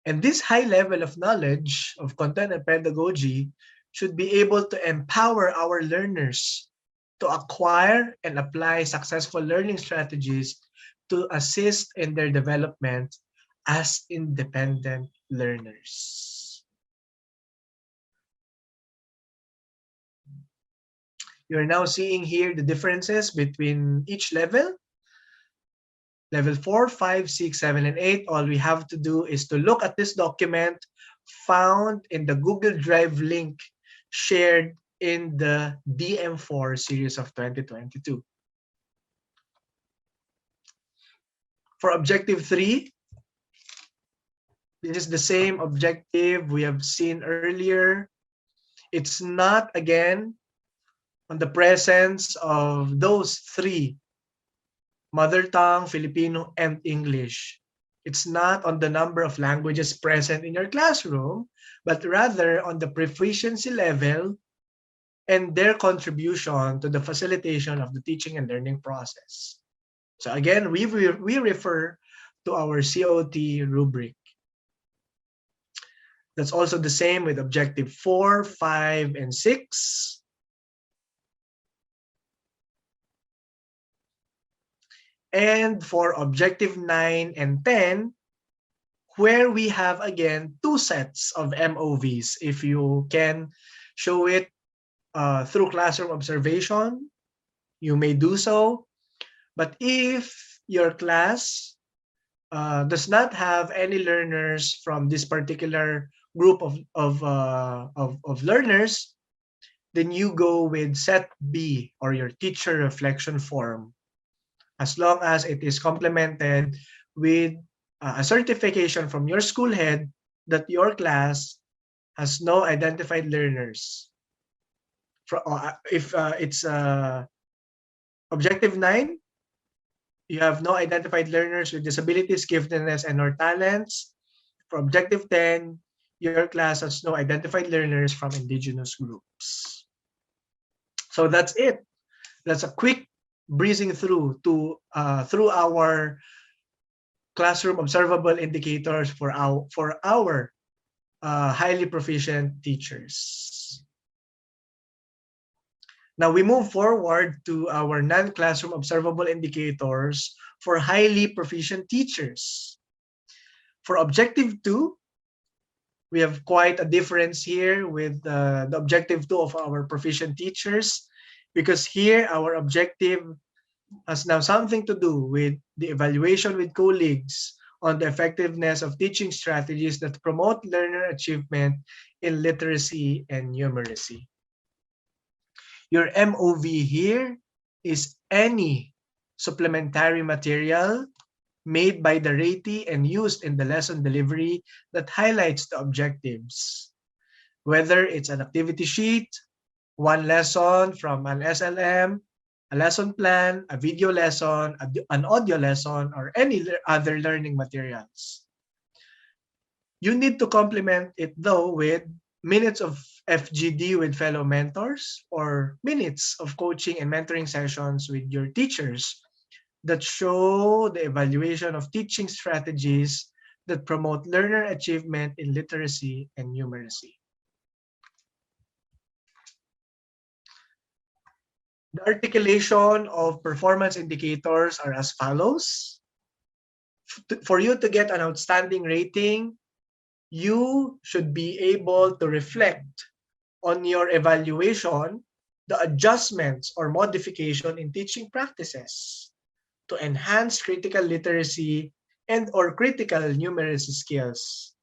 And this high level of knowledge of content and pedagogy should be able to empower our learners to acquire and apply successful learning strategies to assist in their development as independent learners. You're now seeing here the differences between each level. Level 4, 5, 6, 7, and 8, all we have to do is to look at this document found in the Google Drive link shared in the DM4 series of 2022. For objective 3, this is the same objective we have seen earlier. It's not, again, on the presence of those 3, mother tongue, Filipino, and English. It's not on the number of languages present in your classroom, but rather on the proficiency level and their contribution to the facilitation of the teaching and learning process. So again, we refer to our COT rubric. That's also the same with objective 4, 5, and 6. And for objective 9 and 10, where we have again 2 sets of MOVs. If you can show it through classroom observation, you may do so. But if your class does not have any learners from this particular group of learners, then you go with set B or your teacher reflection form, as long as it is complemented with a certification from your school head that your class has no identified learners. If it's objective 9, you have no identified learners with disabilities, giftedness, and or talents. For objective 10, your class has no identified learners from indigenous groups. So that's it. That's a quick breezing through our classroom observable indicators for our highly proficient teachers. Now we move forward to our non-classroom observable indicators for highly proficient teachers. For objective 2, we have quite a difference here with the objective 2 of our proficient teachers, because here our objective has now something to do with the evaluation with colleagues on the effectiveness of teaching strategies that promote learner achievement in literacy and numeracy. Your MOV here is any supplementary material made by the ratee and used in the lesson delivery that highlights the objectives. Whether it's an activity sheet, one lesson from an SLM, a lesson plan, a video lesson, an audio lesson, or any other learning materials. You need to complement it though with minutes of FGD with fellow mentors or minutes of coaching and mentoring sessions with your teachers that show the evaluation of teaching strategies that promote learner achievement in literacy and numeracy. The articulation of performance indicators are as follows. For you to get an outstanding rating, you should be able to reflect on your evaluation the adjustments or modification in teaching practices to enhance critical literacy and or critical numeracy skills.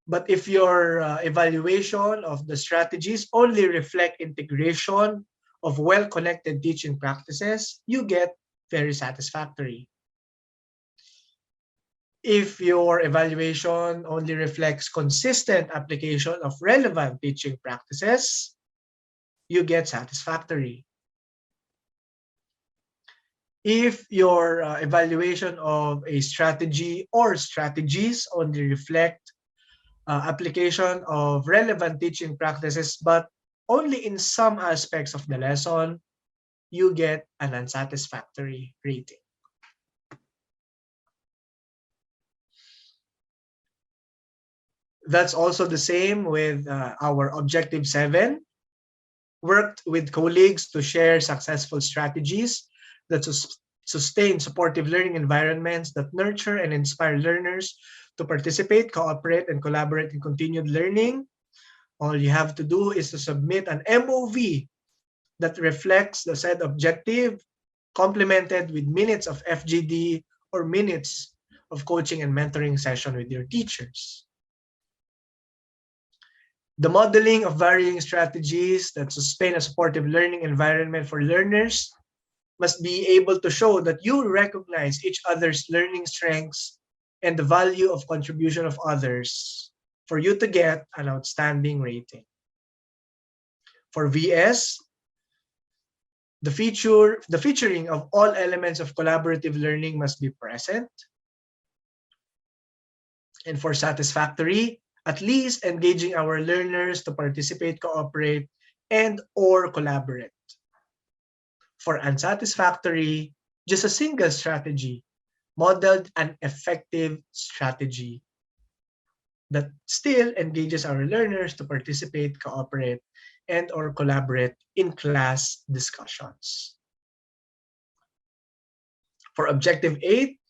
But if your evaluation of the strategies only reflect integration of well-connected teaching practices, you get very satisfactory. If your evaluation only reflects consistent application of relevant teaching practices, you get satisfactory. If your evaluation of a strategy or strategies only reflect application of relevant teaching practices, but only in some aspects of the lesson, you get an unsatisfactory rating. That's also the same with our objective 7. Worked with colleagues to share successful strategies that sustain supportive learning environments that nurture and inspire learners to participate, cooperate, and collaborate in continued learning. All you have to do is to submit an MOV that reflects the said objective, complemented with minutes of FGD or minutes of coaching and mentoring session with your teachers. The modeling of varying strategies that sustain a supportive learning environment for learners must be able to show that you recognize each other's learning strengths and the value of contribution of others for you to get an outstanding rating. For VS, the featuring of all elements of collaborative learning must be present. And for satisfactory, at least engaging our learners to participate, cooperate, and or collaborate. For unsatisfactory, just a single strategy, modeled an effective strategy that still engages our learners to participate, cooperate, and or collaborate in class discussions. For objective 8,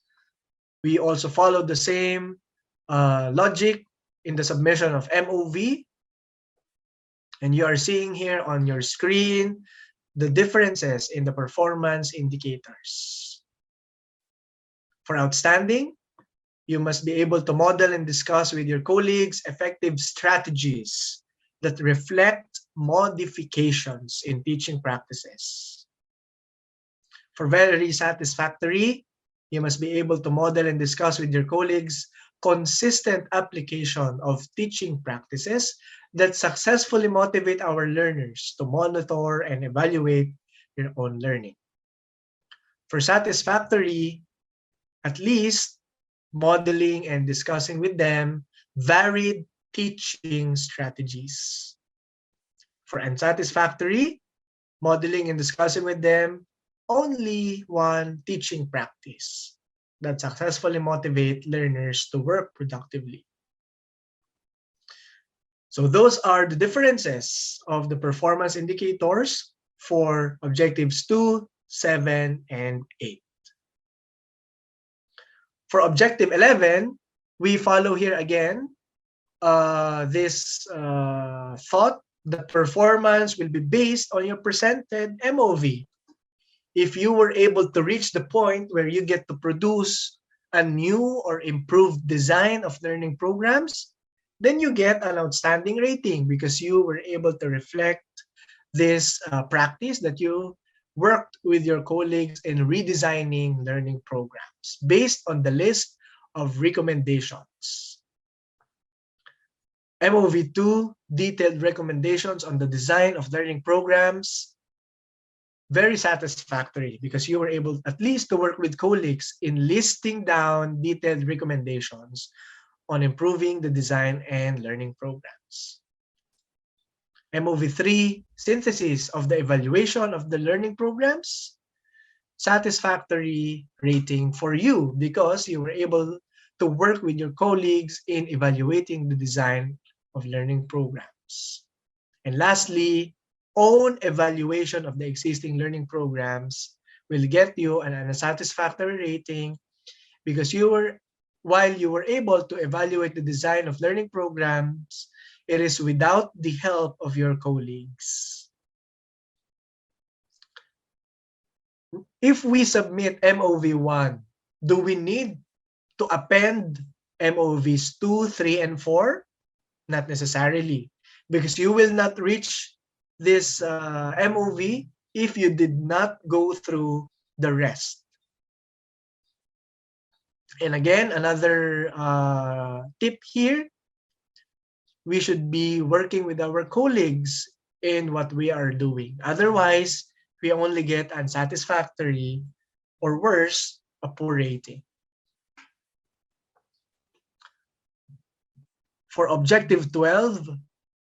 we also follow the same logic in the submission of MOV. And you are seeing here on your screen the differences in the performance indicators. For outstanding, you must be able to model and discuss with your colleagues effective strategies that reflect modifications in teaching practices. For very satisfactory, you must be able to model and discuss with your colleagues consistent application of teaching practices that successfully motivate our learners to monitor and evaluate their own learning. For satisfactory, at least modeling and discussing with them varied teaching strategies. For unsatisfactory, modeling and discussing with them only one teaching practice that successfully motivate learners to work productively. So those are the differences of the performance indicators for objectives 2, 7, and 8. For objective 11, we follow here again this thought that performance will be based on your presented MOV. If you were able to reach the point where you get to produce a new or improved design of learning programs, then you get an outstanding rating because you were able to reflect this practice that you worked with your colleagues in redesigning learning programs based on the list of recommendations. MOV2, detailed recommendations on the design of learning programs. Very satisfactory because you were able at least to work with colleagues in listing down detailed recommendations on improving the design and learning programs. MOV3, synthesis of the evaluation of the learning programs. Satisfactory rating for you because you were able to work with your colleagues in evaluating the design of learning programs. And lastly, own evaluation of the existing learning programs will get you an unsatisfactory rating because while you were able to evaluate the design of learning programs, it is without the help of your colleagues. If we submit MOV1, do we need to append MOVs 2, 3, and 4? Not necessarily, because you will not reach this MOV if you did not go through the rest. And again, another tip here, we should be working with our colleagues in what we are doing. Otherwise, we only get unsatisfactory or worse, a poor rating. For Objective 12,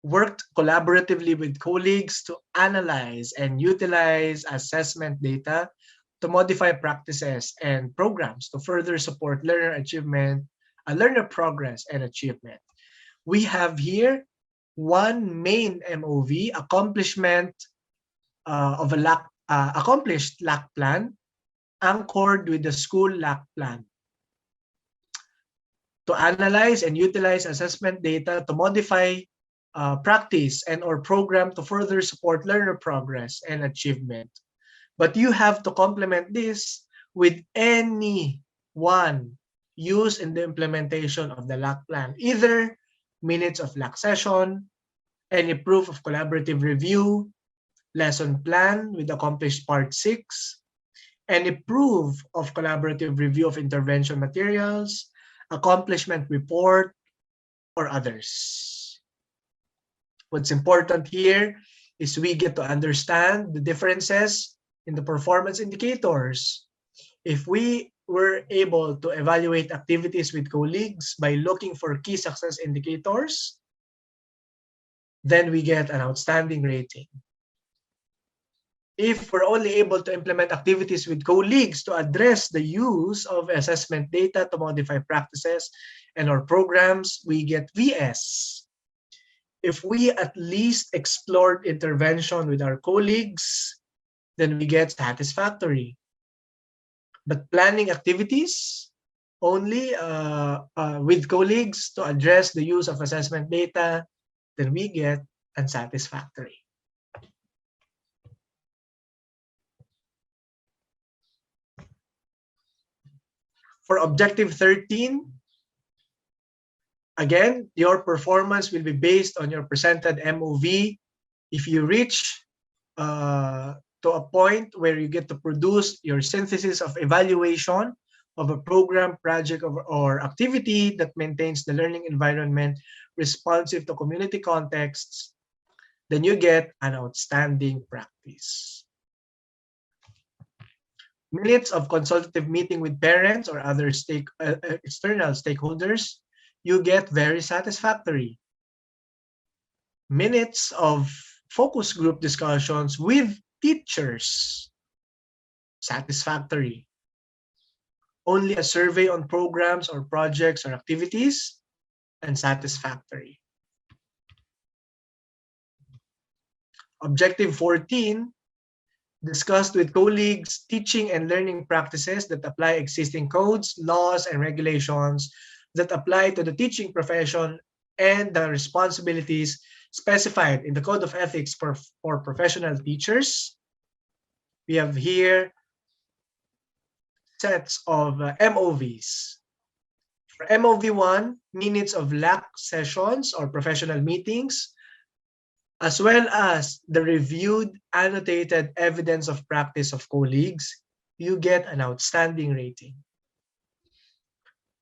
worked collaboratively with colleagues to analyze and utilize assessment data to modify practices and programs to further support learner achievement, learner progress and achievement. We have here one main MOV, accomplishment of a accomplished LAC plan, anchored with the school LAC plan. To analyze and utilize assessment data to modify practice and or program to further support learner progress and achievement. But you have to complement this with any one used in the implementation of the LAC plan, either minutes of LAC session, any proof of collaborative review, lesson plan with accomplished part 6, any proof of collaborative review of intervention materials, accomplishment report, or others. What's important here is we get to understand the differences in the performance indicators. If we were able to evaluate activities with colleagues by looking for key success indicators, then we get an outstanding rating. If we're only able to implement activities with colleagues to address the use of assessment data to modify practices and our programs, we get VS. If we at least explored intervention with our colleagues, then we get satisfactory. But planning activities only with colleagues to address the use of assessment data, then we get unsatisfactory. For Objective 13, again, your performance will be based on your presented MOV. If you reach to a point where you get to produce your synthesis of evaluation of a program, project, or activity that maintains the learning environment responsive to community contexts, then you get an outstanding practice. Minutes of consultative meeting with parents or other external stakeholders, you get very satisfactory. Minutes of focus group discussions with teachers, satisfactory. Only a survey on programs or projects or activities, unsatisfactory. Objective 14, discussed with colleagues teaching and learning practices that apply existing codes, laws, and regulations that apply to the teaching profession and the responsibilities specified in the Code of Ethics for professional teachers. We have here sets of MOVs. For MOV1, minutes of LAC sessions or professional meetings as well as the reviewed annotated evidence of practice of colleagues, you get an outstanding rating.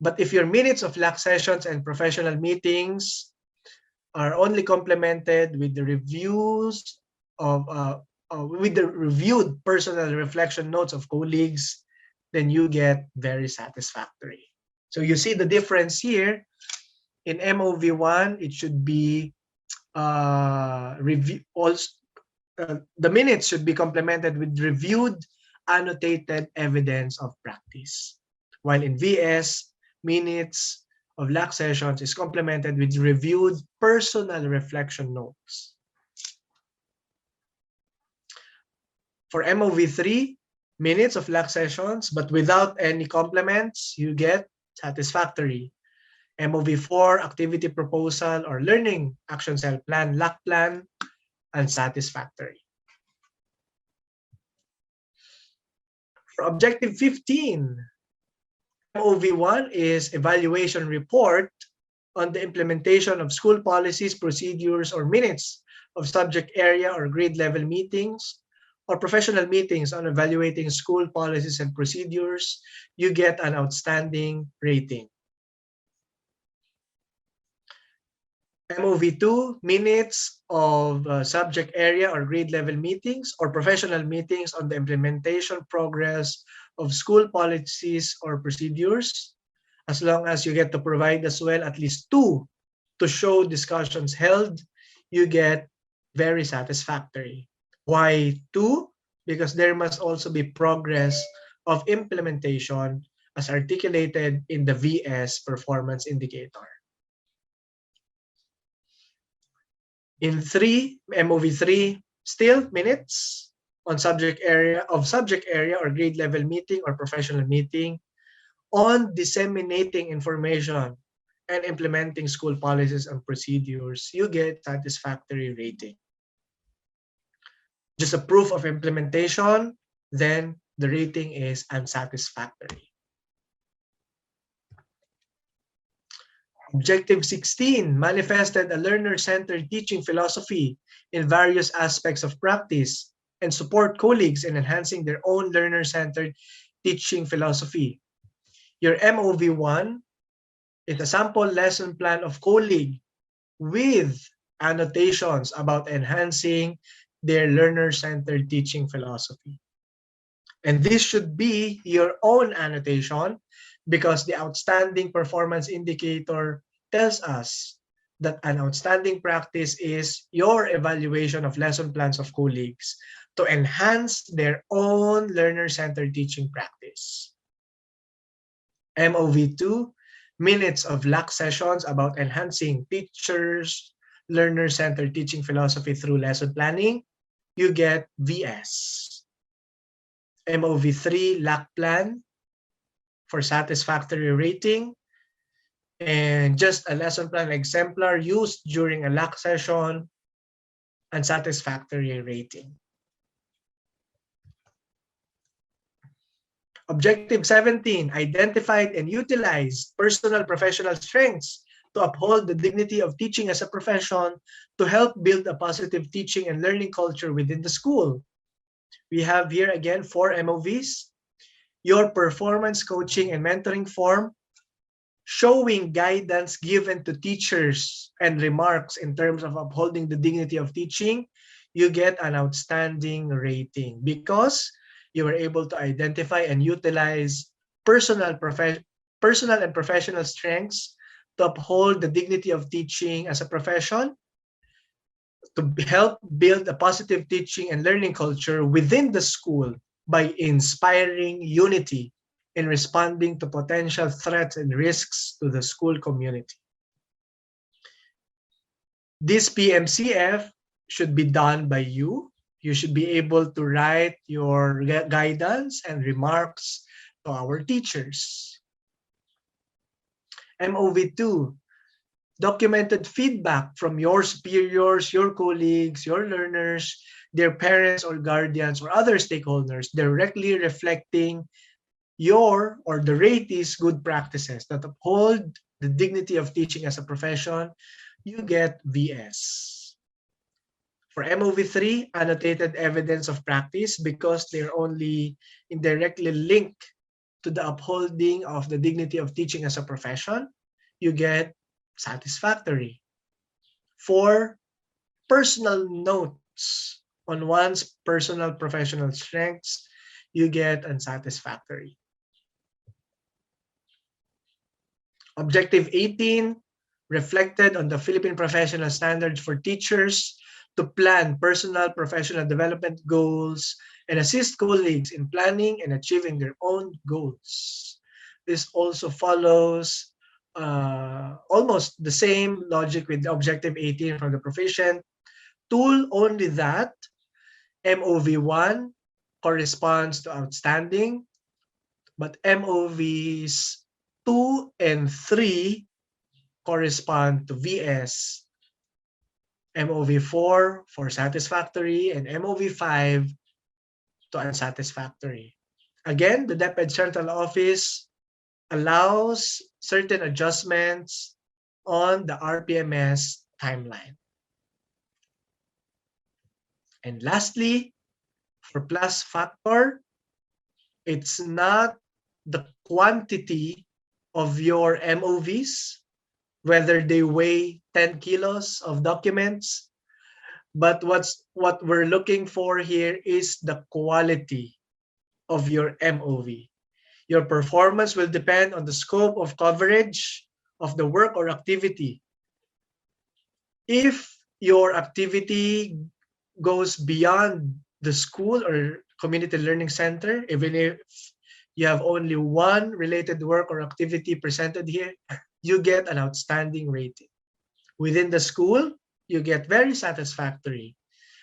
But if your minutes of LAC sessions and professional meetings are only complemented with the reviews of with the reviewed personal reflection notes of colleagues, then you get very satisfactory. So you see the difference here. In MOV1, it should be review also. The minutes should be complemented with reviewed annotated evidence of practice. While in VS, minutes of LAC sessions is complemented with reviewed personal reflection notes. For MOV3, minutes of LAC sessions, but without any complements, you get satisfactory. MOV4, activity proposal or learning action cell plan, LAC plan, unsatisfactory. For objective 15, MOV1 is evaluation report on the implementation of school policies, procedures, or minutes of subject area or grade level meetings or professional meetings on evaluating school policies and procedures. You get an outstanding rating. MOV2, minutes of subject area or grade level meetings or professional meetings on the implementation progress of school policies or procedures, as long as you get to provide as well at least 2 to show discussions held, you get very satisfactory. Why 2? Because there must also be progress of implementation as articulated in the VS performance indicator. In MOV3, still minutes on subject area or grade level meeting or professional meeting on disseminating information and implementing school policies and procedures, you get satisfactory rating. Just a proof of implementation, then the rating is unsatisfactory. Objective 16, manifested a learner-centered teaching philosophy in various aspects of practice and support colleagues in enhancing their own learner-centered teaching philosophy. Your MOV1 is a sample lesson plan of colleague with annotations about enhancing their learner-centered teaching philosophy. And this should be your own annotation because the outstanding performance indicator tells us that an outstanding practice is your evaluation of lesson plans of colleagues to enhance their own learner-centered teaching practice. MOV2, minutes of LAC sessions about enhancing teachers' learner-centered teaching philosophy through lesson planning, you get VS. MOV3, LAC plan for satisfactory rating, and just a lesson plan exemplar used during a LAC session, unsatisfactory rating. Objective 17, identified and utilized personal professional strengths to uphold the dignity of teaching as a profession to help build a positive teaching and learning culture within the school. We have here again 4 MOVs. Your performance coaching and mentoring form, showing guidance given to teachers and remarks in terms of upholding the dignity of teaching, you get an outstanding rating because you were able to identify and utilize personal and professional strengths to uphold the dignity of teaching as a profession, to help build a positive teaching and learning culture within the school by inspiring unity in responding to potential threats and risks to the school community. This PMCF should be done by you. You should be able to write your guidance and remarks to our teachers. MOV2, documented feedback from your superiors, your colleagues, your learners, their parents or guardians or other stakeholders, directly reflecting your or the ratee's good practices that uphold the dignity of teaching as a profession, you get VS. For MOV3, annotated evidence of practice, because they're only indirectly linked to the upholding of the dignity of teaching as a profession, you get satisfactory. For personal notes on one's personal professional strengths, you get unsatisfactory. Objective 18 reflected on the Philippine Professional Standards for teachers to plan personal professional development goals and assist colleagues in planning and achieving their own goals. This also follows almost the same logic with Objective 18 from the Proficient tool, only that MOV1 corresponds to outstanding, but MOVs 2 and 3 correspond to VS, MOV4 for satisfactory, and MOV5 to unsatisfactory. Again, the DepEd Central Office allows certain adjustments on the RPMS timeline. And lastly, for plus factor, it's not the quantity of your MOVs, whether they weigh 10 kilos of documents, but what we're looking for here is the quality of your MOV. Your performance will depend on the scope of coverage of the work or activity. If your activity goes beyond the school or community learning center, even if you have only one related work or activity presented here, you get an outstanding rating. Within the school, you get very satisfactory.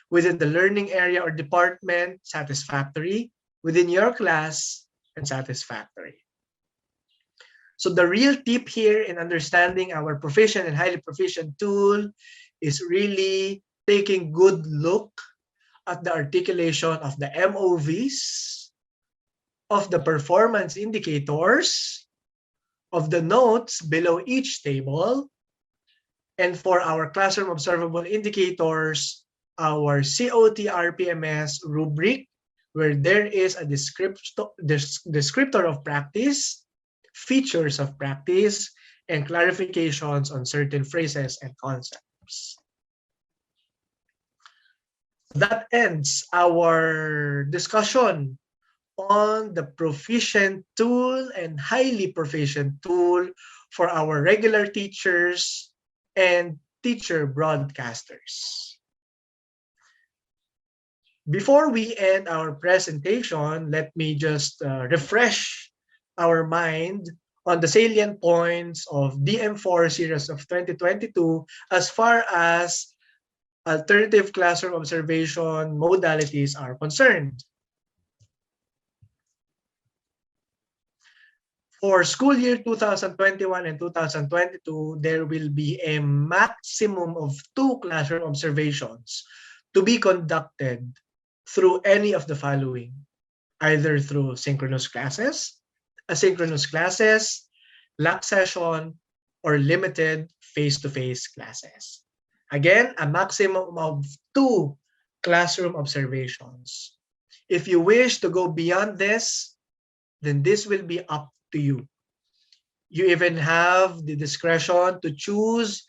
Within the learning area or department, satisfactory. Within your class, and satisfactory. So the real tip here in understanding our proficient and highly proficient tool is really taking good look at the articulation of the MOVs, of the performance indicators, of the notes below each table, and for our classroom observable indicators, our COT RPMS rubric, where there is a descriptor of practice, features of practice, and clarifications on certain phrases and concepts. That ends our discussion on the proficient tool and highly proficient tool for our regular teachers and teacher broadcasters. Before we end our presentation, let me just refresh our mind on the salient points of DM4 series of 2022 as far as alternative classroom observation modalities are concerned. For school year 2021 and 2022, there will be a maximum of 2 classroom observations to be conducted through any of the following, either through synchronous classes, asynchronous classes, LAC session, or limited face-to-face classes. Again, a maximum of 2 classroom observations. If you wish to go beyond this, then this will be up to you. You even have the discretion to choose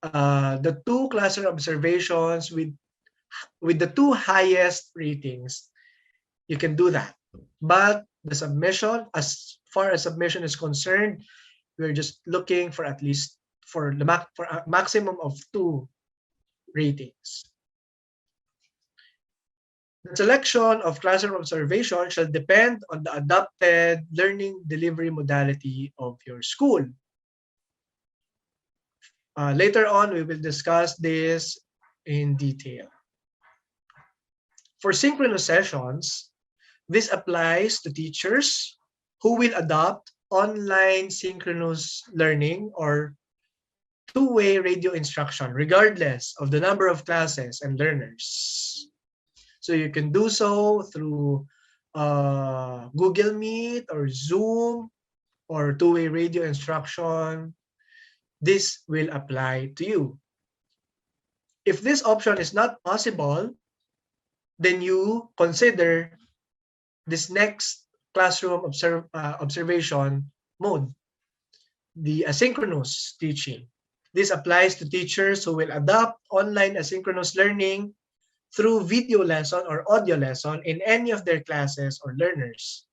the 2 classroom observations with the 2 highest ratings. You can do that. But the submission, as far as submission is concerned, we're just looking for at least for a maximum of 2 ratings. The selection of classroom observation shall depend on the adopted learning delivery modality of your school. Later on, we will discuss this in detail. For synchronous sessions, this applies to teachers who will adopt online synchronous learning or two-way radio instruction, regardless of the number of classes and learners. So you can do so through Google Meet or Zoom or two-way radio instruction. This will apply to you. If this option is not possible, then you consider this next classroom observation mode, the asynchronous teaching. This applies to teachers who will adopt online asynchronous learning through video lesson or audio lesson in any of their classes or learners.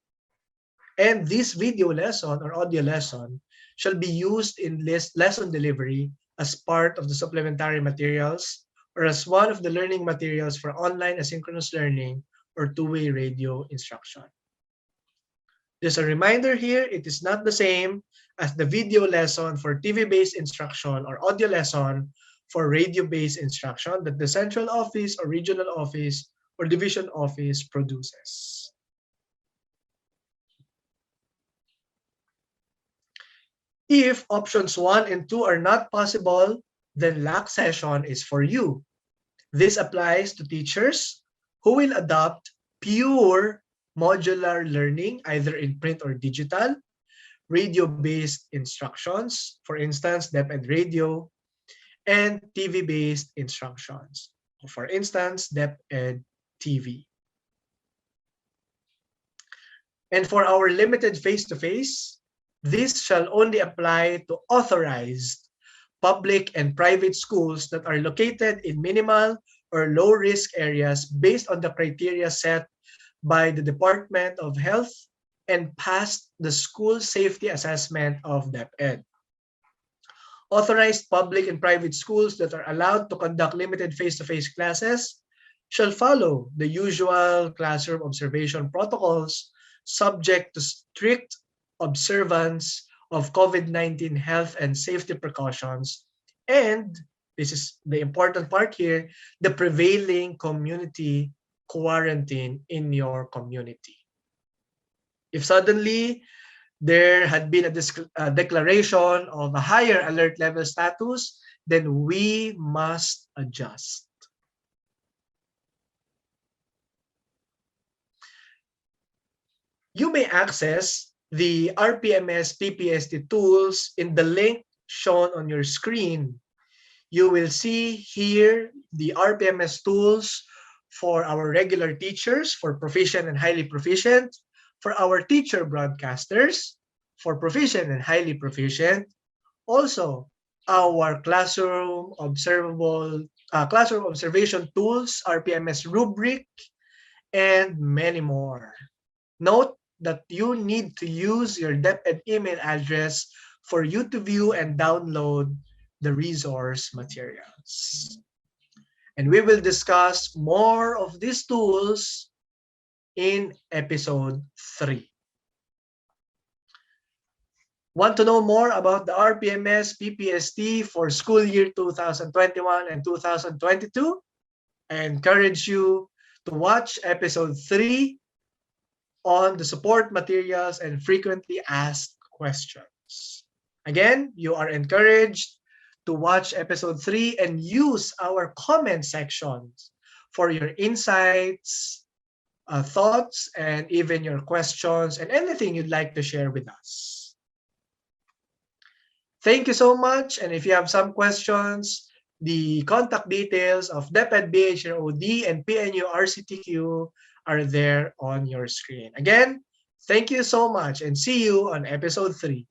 And this video lesson or audio lesson shall be used in lesson delivery as part of the supplementary materials or as one of the learning materials for online asynchronous learning or two-way radio instruction. Just a reminder here, it is not the same as the video lesson for TV-based instruction or audio lesson for radio-based instruction that the central office or regional office or division office produces. If options 1 and 2 are not possible, then LAC session is for you. This applies to teachers who will adopt pure modular learning, either in print or digital, radio-based instructions, for instance, DepEd Radio, and TV-based instructions, for instance, DepEd TV. And for our limited face-to-face, this shall only apply to authorized public and private schools that are located in minimal or low-risk areas based on the criteria set by the Department of Health and passed the school safety assessment of DepEd. Authorized public and private schools that are allowed to conduct limited face-to-face classes shall follow the usual classroom observation protocols subject to strict observance of COVID-19 health and safety precautions, and this is the important part here, the prevailing community quarantine in your community. If suddenly there had been a declaration of a higher alert level status, then we must adjust. You may access the RPMS PPST tools in the link shown on your screen. You will see here the RPMS tools for our regular teachers, for proficient and highly proficient, for our teacher broadcasters, for proficient and highly proficient, also our classroom observation tools, RPMS rubric, and many more. Note that you need to use your DepEd email address for you to view and download the resource materials. And we will discuss more of these tools in episode 3. Want to know more about the RPMS PPST for school year 2021 and 2022? I encourage you to watch episode 3 on the support materials and frequently asked questions. Again, you are encouraged to watch episode 3 and use our comment sections for your insights, thoughts, and even your questions and anything you'd like to share with us. Thank you so much. And if you have some questions, the contact details of DepEd BHROD and PNU RCTQ are there on your screen. Again, thank you so much and see you on episode 3.